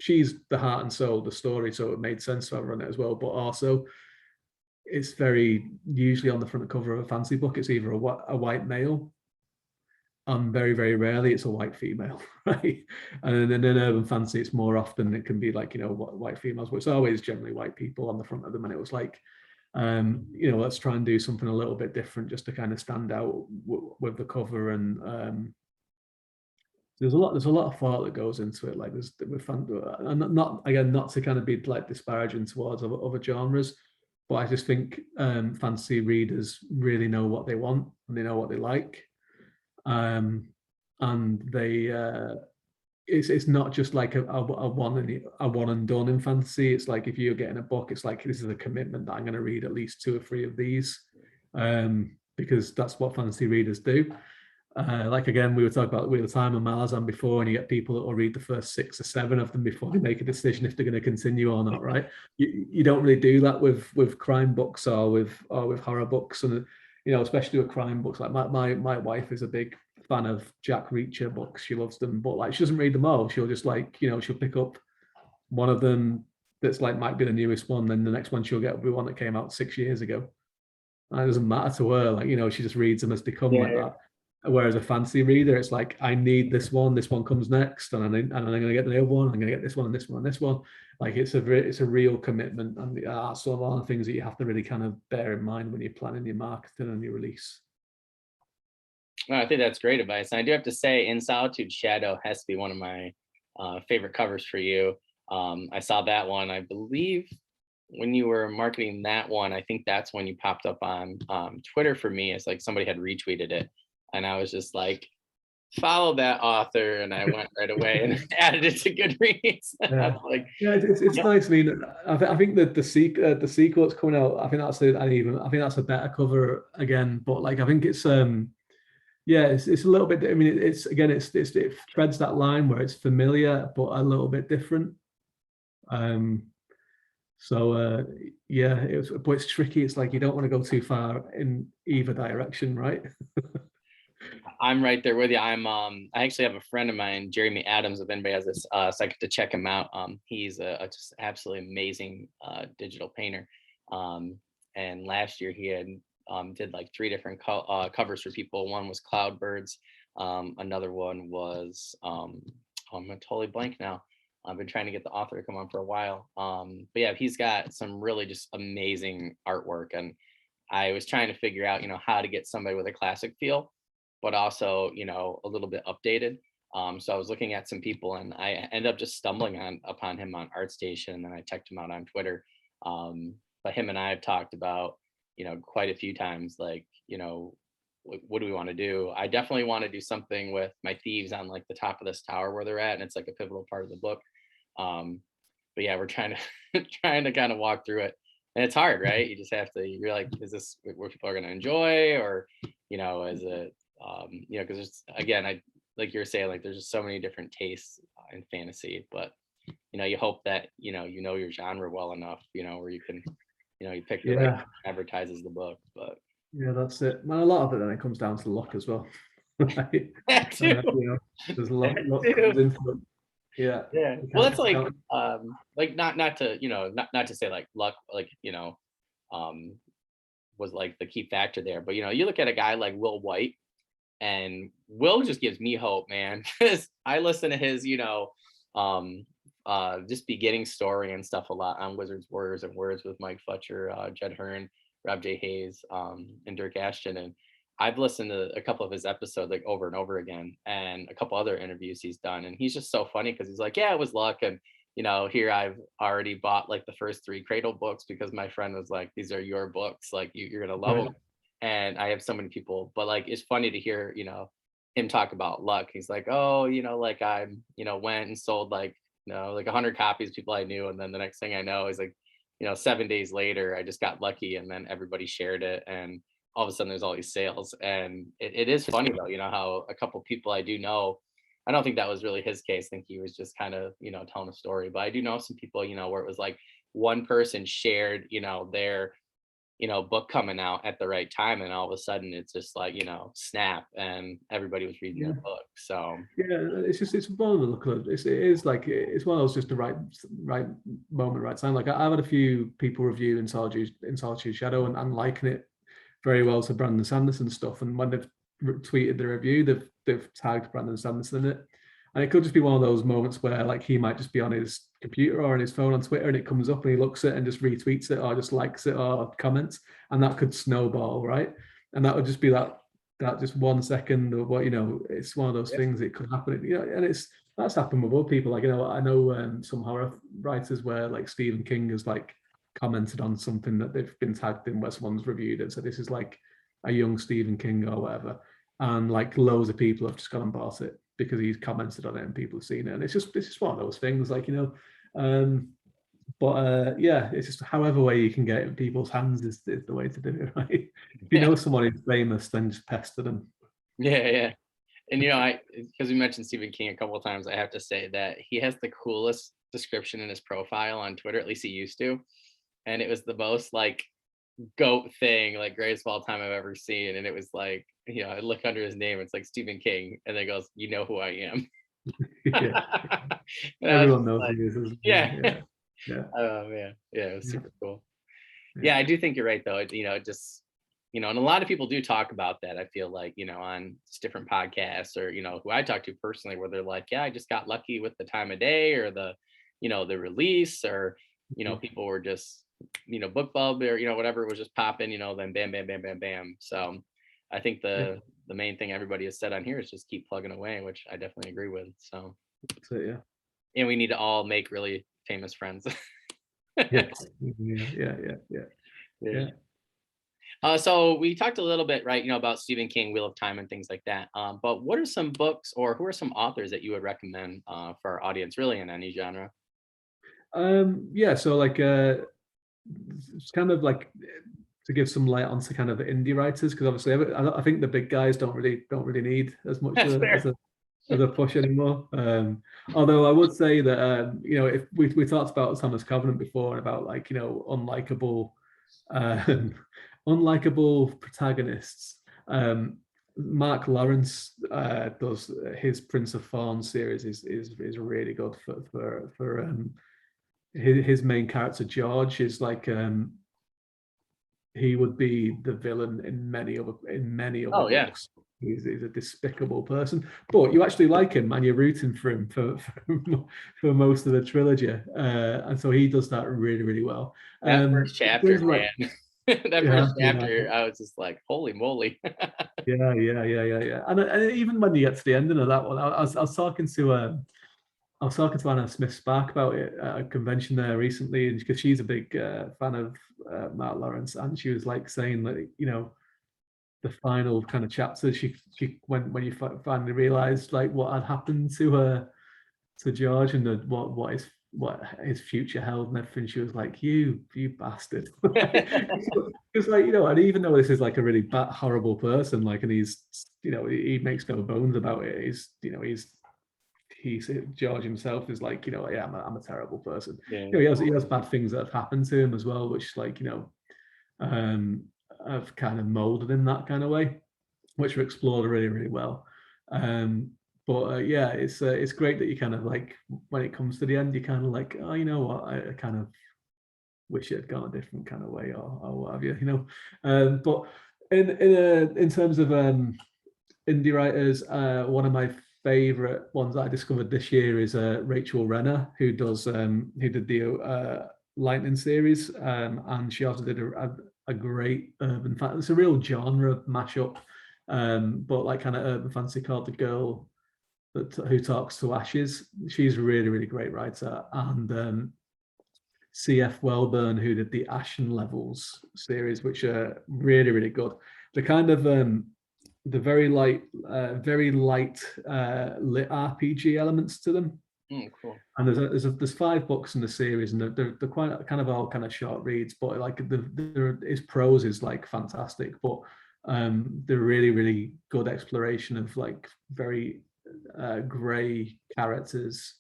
she's the heart and soul of the story, so it made sense to have her on it as well. But also, it's very usually on the front cover of a fantasy book, it's either a white male, and very, very rarely it's a white female, right? And then in urban fantasy, it's more often it can be like white females, but it's always generally white people on the front of them. And it was like, let's try and do something a little bit different just to kind of stand out with the cover. And there's a lot of thought that goes into it. Like with and not to kind of be like disparaging towards other genres, but I just think fantasy readers really know what they want and they know what they like. And they it's not just like a one and done in fantasy. It's like if you're getting a book, it's like this is a commitment that I'm going to read at least 2 or 3 of these, because that's what fantasy readers do. Like again, we were talking about Wheel of Time and Malazan before, and you get people that will read the first 6 or 7 of them before they make a decision if they're going to continue or not, right? You don't really do that with crime books or with horror books, and especially with crime books. Like my wife is a big fan of Jack Reacher books. She loves them, but like she doesn't read them all. She'll just like she'll pick up one of them that's like might be the newest one, then the next one she'll get will be one that came out 6 years ago. And it doesn't matter to her. Like she just reads them as they come, like that. Whereas a fantasy reader, it's like, I need this one comes next, and I'm going to get the other one, I'm going to get this one and this one and this one. Like it's a real commitment, and that's one of the things that you have to really kind of bear in mind when you're planning your marketing and your release. I think that's great advice. And I do have to say, In Solitude Shadow has to be one of my favorite covers for you. I saw that one, I believe, when you were marketing that one. I think that's when you popped up on Twitter for me. It's like somebody had retweeted it, and I was just like, follow that author, and I went right away and added it to Goodreads. Yeah, like, it's nice. I mean, I think that the sequel that's coming out, I think that's a better cover again. But like, I think it's it's a little bit. I mean, it treads that line where it's familiar but a little bit different. But it's tricky. It's like you don't want to go too far in either direction, right? I'm right there with you. I actually have a friend of mine, Jeremy Adams. If anybody has this second to check him out, he's a just absolutely amazing digital painter. And last year he had did like 3 different covers for people. One was Cloudbirds. Another one was I'm totally blank now. I've been trying to get the author to come on for a while. But yeah, he's got some really just amazing artwork, and I was trying to figure out, how to get somebody with a classic feel, but also, a little bit updated. So I was looking at some people, and I ended up just stumbling upon him on ArtStation, and then I checked him out on Twitter. But him and I have talked about, quite a few times, like, what do we want to do? I definitely want to do something with my thieves on like the top of this tower where they're at, and it's like a pivotal part of the book. But yeah, we're trying to trying to kind of walk through it, and it's hard, right? You just have to. You're like, is this what people are going to enjoy, or is it because there's, again, I like you're saying, like there's just so many different tastes in fantasy, but you hope that you know your genre well enough, where you can you pick the right advertises the book. But yeah, that's it. Well, a lot of it then it comes down to luck as well. Right? that too. There's a lot comes into it. Yeah. Well, it's like not to not to say like luck, like um was like the key factor there. But you look at a guy like Will White, and Will just gives me hope, man, because I listen to his, um, just beginning story and stuff a lot on Wizards, Warriors, and Words with Mike Fletcher, Jed Hearn, Rob J. Hayes, and Dirk Ashton. And I've listened to a couple of his episodes like over and over again, and a couple other interviews he's done. And he's just so funny because he's like, yeah, it was luck. And here I've already bought like the first 3 Cradle books because my friend was like, these are your books, like you're gonna love Right. them. And I have so many people, but like it's funny to hear, him talk about luck. He's like, oh, like I'm, went and sold like, like 100 copies, people I knew, and then the next thing I know is like, 7 days later, I just got lucky, and then everybody shared it, and all of a sudden there's all these sales. And it is funny though, how a couple people I do know, I don't think that was really his case. I think he was just kind of, telling a story. But I do know some people, where it was like one person shared, their, book coming out at the right time, and all of a sudden it's just like, snap, and everybody was reading Yeah. their book. So Yeah, it's one of the look of it is like it's one of those just the right moment, right time. Like I've had a few people review in Solitude Shadow and liking it very well to Brandon Sanderson stuff. And when they've tweeted the review, they've tagged Brandon Sanderson in it. And it could just be one of those moments where like he might just be on his computer or on his phone on Twitter, and it comes up and he looks at it and just retweets it or just likes it or comments, and that could snowball, right? And that would just be that just 1 second or what, it's one of those things. It could happen, and that's happened with other people. Like, I know some horror writers where like Stephen King has like commented on something that they've been tagged in where someone's reviewed it. So this is like a young Stephen King or whatever. And like loads of people have just gone and bought it because he's commented on it and people have seen it. And it's just one of those things, like, yeah, it's just however way you can get it in people's hands is the way to do it, right? If you yeah, know someone is famous, then just pester them. yeah. And I because we mentioned Stephen King a couple of times, I have to say that he has the coolest description in his profile on Twitter, at least he used to. And it was the most like goat thing, like greatest of all time I've ever seen. And it was like, I look under his name, it's like Stephen King, and then it goes, you know who I am. Yeah, And I was everyone just knows like, who he is, isn't yeah. he? Yeah, yeah, Oh man. Yeah, it was yeah, super cool. yeah, Yeah, I do think you're right though. It just, and a lot of people do talk about that. I feel like, on just different podcasts, or, who I talk to personally, where they're like, yeah, I just got lucky with the time of day or the release, or, people were just, book bulb, or, whatever was just popping, then bam, bam, bam, bam, bam. So I think yeah. the main thing everybody has said on here is just keep plugging away, which I definitely agree with. So, So yeah, and we need to all make really famous friends. yeah, yeah, yeah, yeah, yeah, Yeah. yeah. So we talked a little bit, right, about Stephen King, Wheel of Time, and things like that. But what are some books, or who are some authors that you would recommend for our audience, really in any genre? Yeah. So like, it's kind of like to give some light onto kind of the indie writers, because obviously I think the big guys don't really need as much That's fair. as a push anymore. Although I would say that if we talked about Thomas Covenant before, and about like unlikable um, unlikable protagonists. Mark Lawrence does his Prince of Thorns series is really good for his main character George is like he would be the villain in many other Oh yeah, books. He's a despicable person, but you actually like him and you're rooting for him for most of the trilogy, and so he does that really really well. that first chapter, Things like man. That yeah, first yeah, chapter, I was just like, holy moly. yeah. And even when you get to the ending of that one, I was talking to Anna Smith Spark about it at a convention there recently, and because she's a big fan of Mark Lawrence, and she was like saying that the final kind of chapter, she when you finally realised like what had happened to her to George and what his future held and everything, she was like, you bastard. It's like, and even though this is like a really bad, horrible person, like, and he's, he makes no bones about it. He's George himself is like, yeah, I'm a terrible person. Yeah. He has bad things that have happened to him as well, which like, have kind of molded him that kind of way, which were explored really, really well. But yeah, it's great that you kind of like when it comes to the end, you kind of like, oh, you know what, I kind of wish it had gone a different kind of way, or what have you, you know. But in terms of indie writers, one of my favorite ones that I discovered this year is Rachel Renner, who did the Lightning series, and she also did a great urban fantasy. It's a real genre mashup, but like kind of urban fantasy called The Girl Who Talks to Ashes. She's a really, really great writer. And CF Wellburn, who did the Ashen Levels series, which are really, really good. The kind of the very light lit RPG elements to them. Cool. And there's 5 books in the series, and they're quite kind of all kind of short reads, but like his prose is like fantastic, but they're really, really good exploration of like very grey characters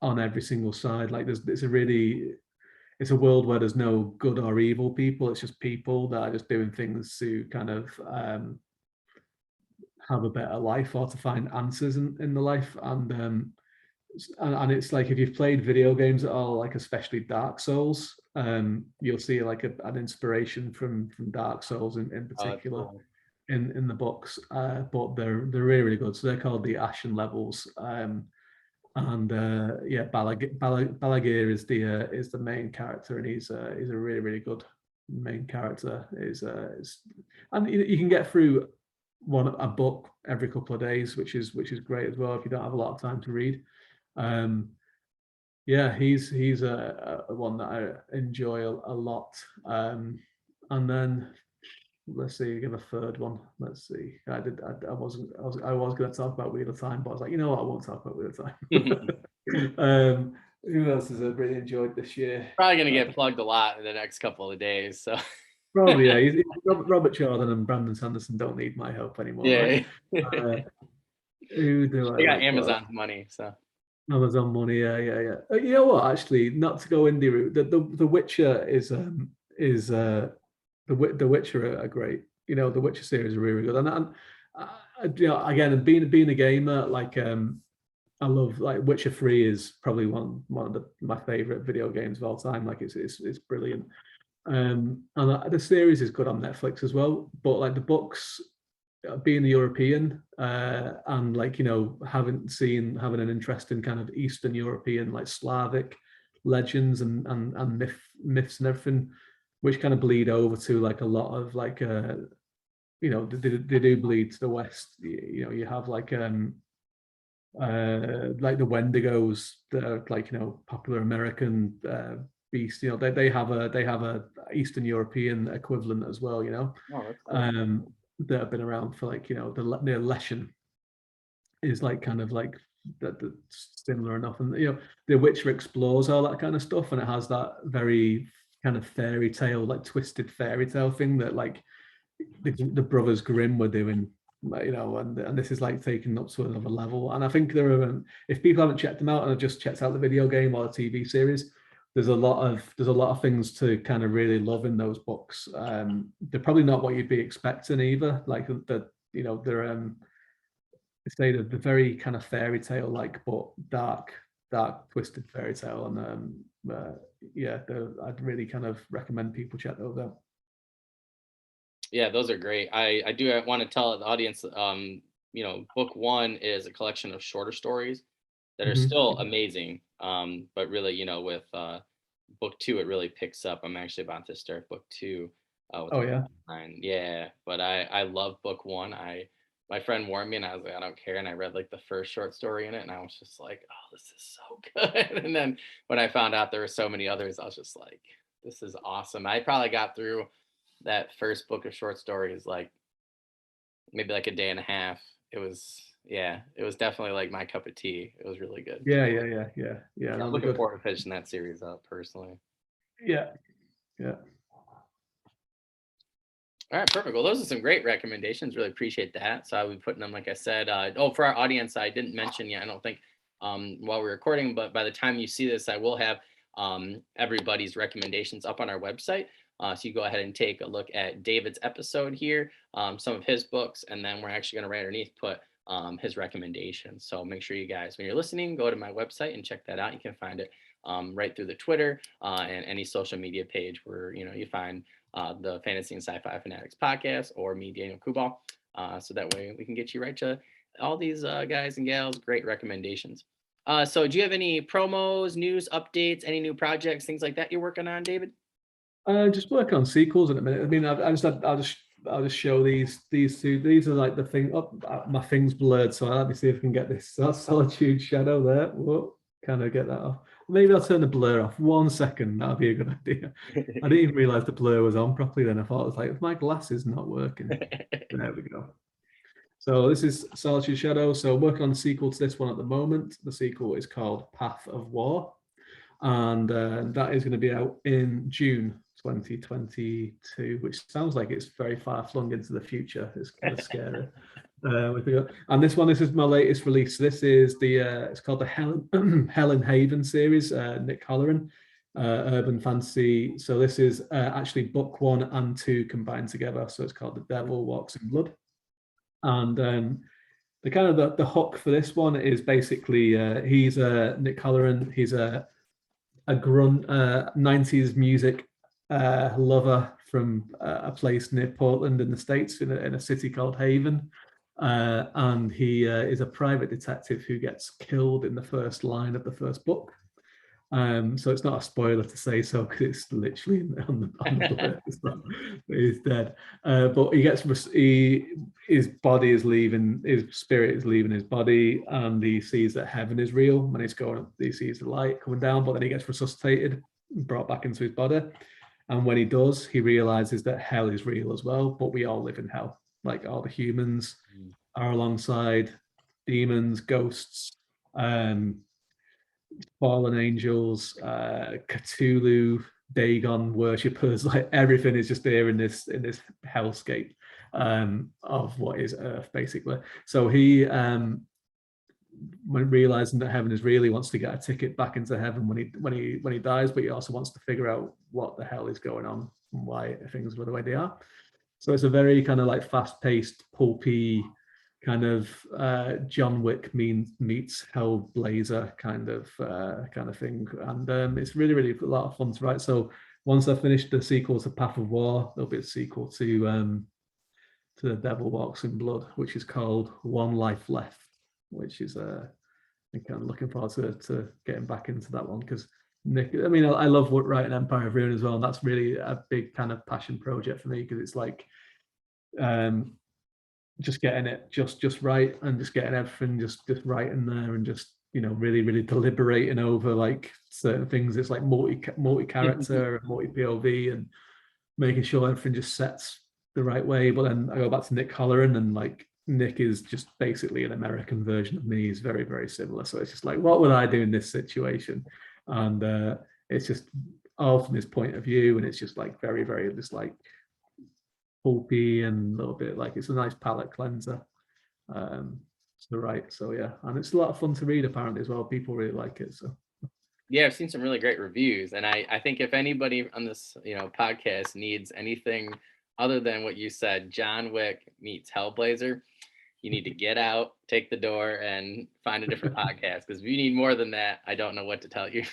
on every single side. Like it's a world where there's no good or evil people. It's just people that are just doing things to kind of have a better life, or to find answers in the life. And it's like, if you've played video games at all, like especially Dark Souls, you'll see like an inspiration from Dark Souls in Oh, that's particular cool. in the books. But they're really, really good. So they're called the Ashen Levels. And yeah, Balaguer is the main character, and he's a really, really good main character. And you can get through a book every couple of days, which is great as well if you don't have a lot of time to read. Yeah, he's a one that I enjoy a lot. And then let's see, give a third one. Let's see. I was going to talk about Wheel of Time, but I was like, you know what, I won't talk about Wheel of Time. Who else has I really enjoyed this year? Probably gonna get plugged a lot in the next couple of days. So Probably, yeah. Robert Jordan and Brandon Sanderson don't need my help anymore, yeah, right? Who do I they got like? Well, Amazon's money. So Amazon money, yeah, yeah, yeah. You know what? Actually, not to go indie route, the Witcher is the Witcher are great. You know, the Witcher series are really good, and you know, again, being a gamer, like I love, like, Witcher 3 is probably one of my favorite video games of all time. Like it's brilliant. And the series is good on Netflix as well, but like the books, being a European, and like, you know, having an interest in kind of Eastern European, like Slavic legends and myths and everything, which kind of bleed over to like a lot of like you know, they do bleed to the West. You know, you have like the Wendigos that are like, you know, popular American beast. You know, they have a Eastern European equivalent as well. You know, oh, that's cool. that have been around for, like, you know, the Leshen is like kind of like that's similar enough. And you know, The Witcher explores all that kind of stuff, and it has that very kind of fairy tale, like twisted fairy tale thing that like the Brothers Grimm were doing, you know, and this is like taken up to another level. And I think there are, if people haven't checked them out and have just checked out the video game or the TV series, there's a lot of things to kind of really love in those books. They're probably not what you'd be expecting either. Like you know, they're say the very kind of fairy tale like, but dark twisted fairy tale. And yeah, I'd really kind of recommend people check those out. Yeah, those are great. I do want to tell the audience, you know, book one is a collection of shorter stories that are still Mm-hmm. amazing. But really, you know, with book two, it really picks up. I'm actually about to start book two with Oh a yeah. nine. Yeah, but I love book one. My friend warned me, and I was like, I don't care. And I read like the first short story in it, and I was just like, oh, this is so good. And then when I found out there were so many others, I was just like, this is awesome. I probably got through that first book of short stories like maybe like a day and a half. It was, yeah, it was definitely like my cup of tea. It was really good. Yeah, yeah, yeah, yeah, yeah. Yeah, I'm No, they're looking good. forward to finishing that series up personally. Yeah, yeah. All right, perfect. Well, those are some great recommendations. Really appreciate that. So I'll be putting them, like I said. Oh, for our audience, I didn't mention yet, I don't think, while we're recording, but by the time you see this, I will have everybody's recommendations up on our website. So you go ahead and take a look at David's episode here, some of his books, and then we're actually going to right underneath put his recommendations. So make sure you guys, when you're listening, go to my website and check that out. You can find it right through the Twitter and any social media page where you find the Fantasy and Sci-Fi Fanatics podcast or me, Daniel Coolbaugh. So that way we can get you right to all these guys and gals. Great recommendations. So do you have any promos, news, updates, any new projects, things like that you're working on, David? Just work on sequels in a minute. I mean, I'll just show these two. These are like the thing. Oh, my thing's blurred, so let me see if I can get this Solitude Shadow there. Whoa, can I get that off? Maybe I'll turn the blur off. 1 second, that'll be a good idea. I didn't even realize the blur was on properly. Then I thought it was like, my glasses not working. There we go. So this is Solitude Shadow. So working on the sequel to this one at the moment. The sequel is called Path of War, and that is going to be out in June 2022, which sounds like it's very far flung into the future. It's kind of scary. And this is my latest release. This is it's called the Helen Haven series, Nick Holleran, urban fantasy. So this is actually book 1 and 2 combined together. So it's called The Devil Walks in Blood. And the kind of the hook for this one is basically he's Nick Holleran. He's a grunt 90s music lover from a place near Portland in the States, in a city called Haven. And he is a private detective who gets killed in the first line of the first book. So it's not a spoiler to say so, because it's literally on the blur. He's dead. But his body is leaving, his spirit is leaving his body, and he sees that heaven is real. When he's going, he sees the light coming down, but then he gets resuscitated, brought back into his body. And when he does, he realizes that hell is real as well, but we all live in hell. Like, all the humans are alongside demons, ghosts, fallen angels, Cthulhu, Dagon worshippers. Like, everything is just there in this hellscape of what is Earth, basically. So he, when realizing that heaven is real, he wants to get a ticket back into heaven when he dies, but he also wants to figure out what the hell is going on and why things are the way they are. So it's a very kind of like fast-paced, pulpy kind of John Wick meets Hellblazer kind of thing, and it's really a lot of fun to write. So once I finish the sequel to Path of War, there'll be a sequel to The Devil Walks in Blood, which is called One Life Left, which is I think I'm looking forward to getting back into that one, because Nick, I mean, I love writing Empire of Ruin as well, and that's really a big kind of passion project for me, because it's like just getting it just right, and just getting everything just right in there, and just really deliberating over like certain things. It's like multi character and multi POV, and making sure everything just sets the right way. But then I go back to Nick Holleran, and like, Nick is just basically an American version of me. He's very similar. So it's just like, what would I do in this situation? And it's just all from his point of view, and it's just like very just like pulpy and a little bit like, it's a nice palate cleanser to write. So yeah, and it's a lot of fun to read apparently as well. People really like it. So yeah, I've seen some really great reviews, and I think if anybody on this podcast needs anything other than what you said, John Wick meets Hellblazer, you need to get out, take the door, and find a different podcast, because if you need more than that, I don't know what to tell you.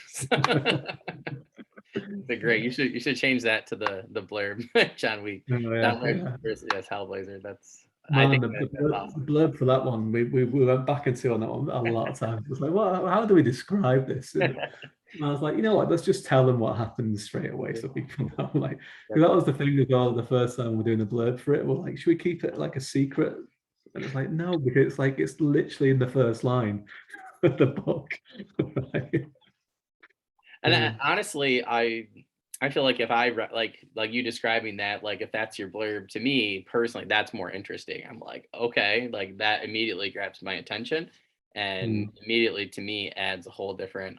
But great. You should change that to the blurb. John Wick. John Wick versus Hellblazer. That's, I think that's awesome. Blurb for that one, we went back into on that one a lot of times. It's like, well, how do we describe this? And I was like, you know what, let's just tell them what happened straight away, so people know. Like, that was the thing as well. The first time we're doing the blurb for it, we're like, should we keep it like a secret? And it's like, no, because it's like, it's literally in the first line of the book. And honestly, I feel like if I like you describing that, like if that's your blurb, to me personally, that's more interesting. I'm like, okay, like that immediately grabs my attention, and immediately to me adds a whole different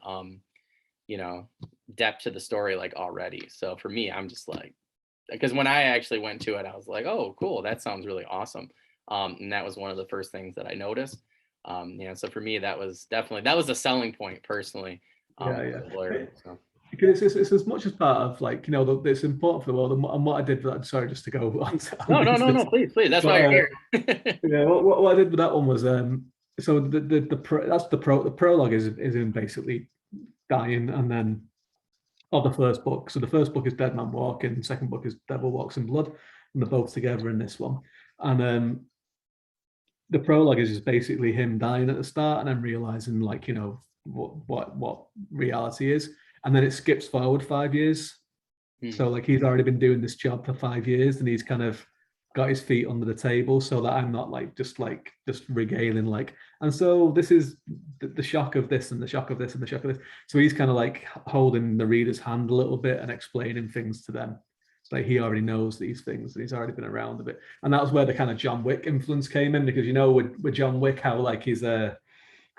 depth to the story, like, already. So for me, I'm just like, because when I actually went to it, I was like, oh, cool, that sounds really awesome. And that was one of the first things that I noticed. So for me, that was a selling point personally. Yeah. Blurb, so. because it's as much as part of like, it's important for the world, and what I did for that. Sorry, just to go No, no, into no, no. this, Please, please. That's why but you're here. yeah, what I did with that one was so that's the prologue is in basically dying, and then of the first book. So the first book is Dead Man Walking, the second book is Devil Walks in Blood, and they're both together in this one. And the prologue is just basically him dying at the start and then realizing like, what reality is. And then it skips forward 5 years. So like he's already been doing this job for 5 years, and he's kind of got his feet under the table, so that I'm not just regaling like, and so this is the shock of this and the shock of this and the shock of this. So he's kind of like holding the reader's hand a little bit and explaining things to them. It's like he already knows these things and he's already been around a bit. And that was where the kind of John Wick influence came in, because with John Wick, how like he's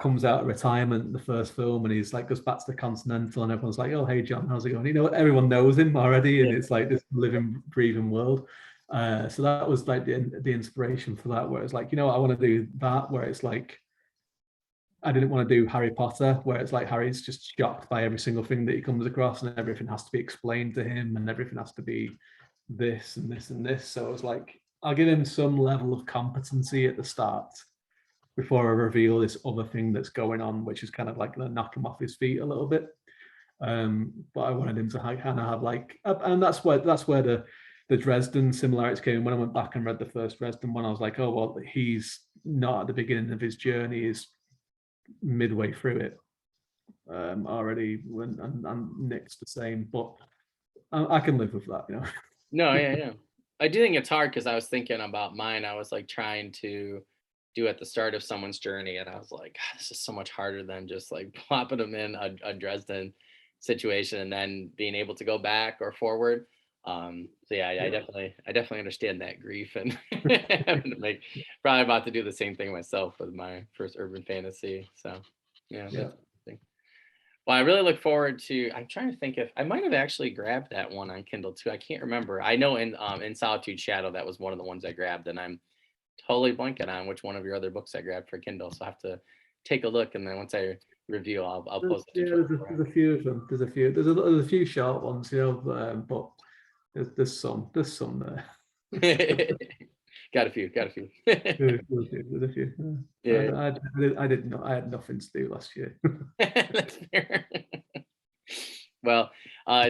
comes out of retirement, the first film, and he's like goes back to the Continental, and everyone's like, "Oh, hey John, how's it going?" Everyone knows him already, and it's like this living, breathing world. So that was like the inspiration for that, where it's like, I want to do that, where it's like I didn't want to do Harry Potter, where it's like Harry's just shocked by every single thing that he comes across, and everything has to be explained to him, and everything has to be this and this and this. So it was like I'll give him some level of competency at the start before I reveal this other thing that's going on, which is kind of like gonna knock him off his feet a little bit. But I wanted him to kind of have like, and that's where the Dresden similarities came. When I went back and read the first Dresden one, I was like, oh well, he's not at the beginning of his journey; he's midway through it already. And Nick's the same, but I can live with that. No, yeah, yeah. I do think it's hard because I was thinking about mine. I was like trying to do at the start of someone's journey, and I was like, "God, this is so much harder than just like plopping them in a Dresden situation and then being able to go back or forward." So yeah, Yeah. I definitely understand that grief and having to make probably about to do the same thing myself with my first urban fantasy. So yeah, Yeah. that's interesting. Well, I really look forward to. I'm trying to think if I might have actually grabbed that one on Kindle too. I can't remember. I know in Solitude Shadow that was one of the ones I grabbed, and I'm totally blanking on which one of your other books I grabbed for Kindle. So I have to take a look, and then once I review, I'll post it to Yeah, there's a few of them. There's a few short ones, but there's some there. Twitter. Got a few, got a few. There's a few. Yeah, I didn't know. I had nothing to do last year. that's fair. Well,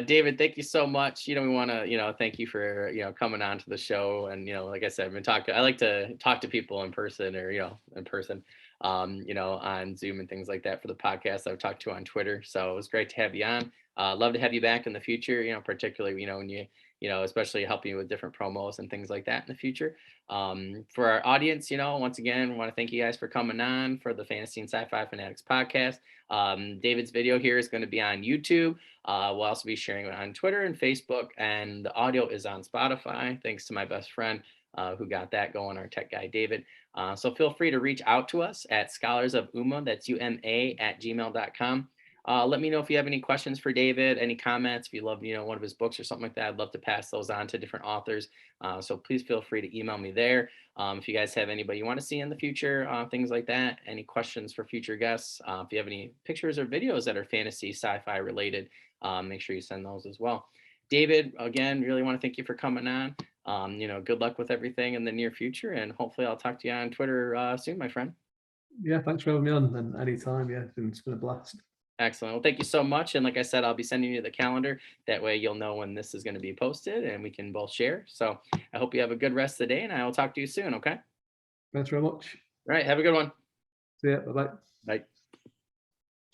David, thank you so much. We want to, thank you for, coming on to the show. And, like I said, I've been talking, I like to talk to people in person or, in person, on Zoom and things like that for the podcast I've talked to on Twitter. So it was great to have you on. Love to have you back in the future, particularly, when you, especially helping you with different promos and things like that in the future. For our audience, once again, want to thank you guys for coming on for the Fantasy and Sci-Fi Fanatics podcast. David's video here is going to be on YouTube. We'll also be sharing it on Twitter and Facebook, and the audio is on Spotify, thanks to my best friend who got that going, our tech guy, David. So feel free to reach out to us at scholarsofuma, that's UMA, @gmail.com. Let me know if you have any questions for David, any comments. If you love, one of his books or something like that, I'd love to pass those on to different authors. So please feel free to email me there. If you guys have anybody you want to see in the future, things like that, any questions for future guests, if you have any pictures or videos that are fantasy, sci-fi related, make sure you send those as well. David, again, really want to thank you for coming on. Good luck with everything in the near future, and hopefully I'll talk to you on Twitter soon, my friend. Yeah, thanks for having me on. And anytime, yeah, it's been a blast. Excellent. Well, thank you so much. And like I said, I'll be sending you the calendar. That way you'll know when this is going to be posted and we can both share. So I hope you have a good rest of the day, and I will talk to you soon. Okay. Thanks very much. All right. Have a good one. See ya. Bye bye. Bye.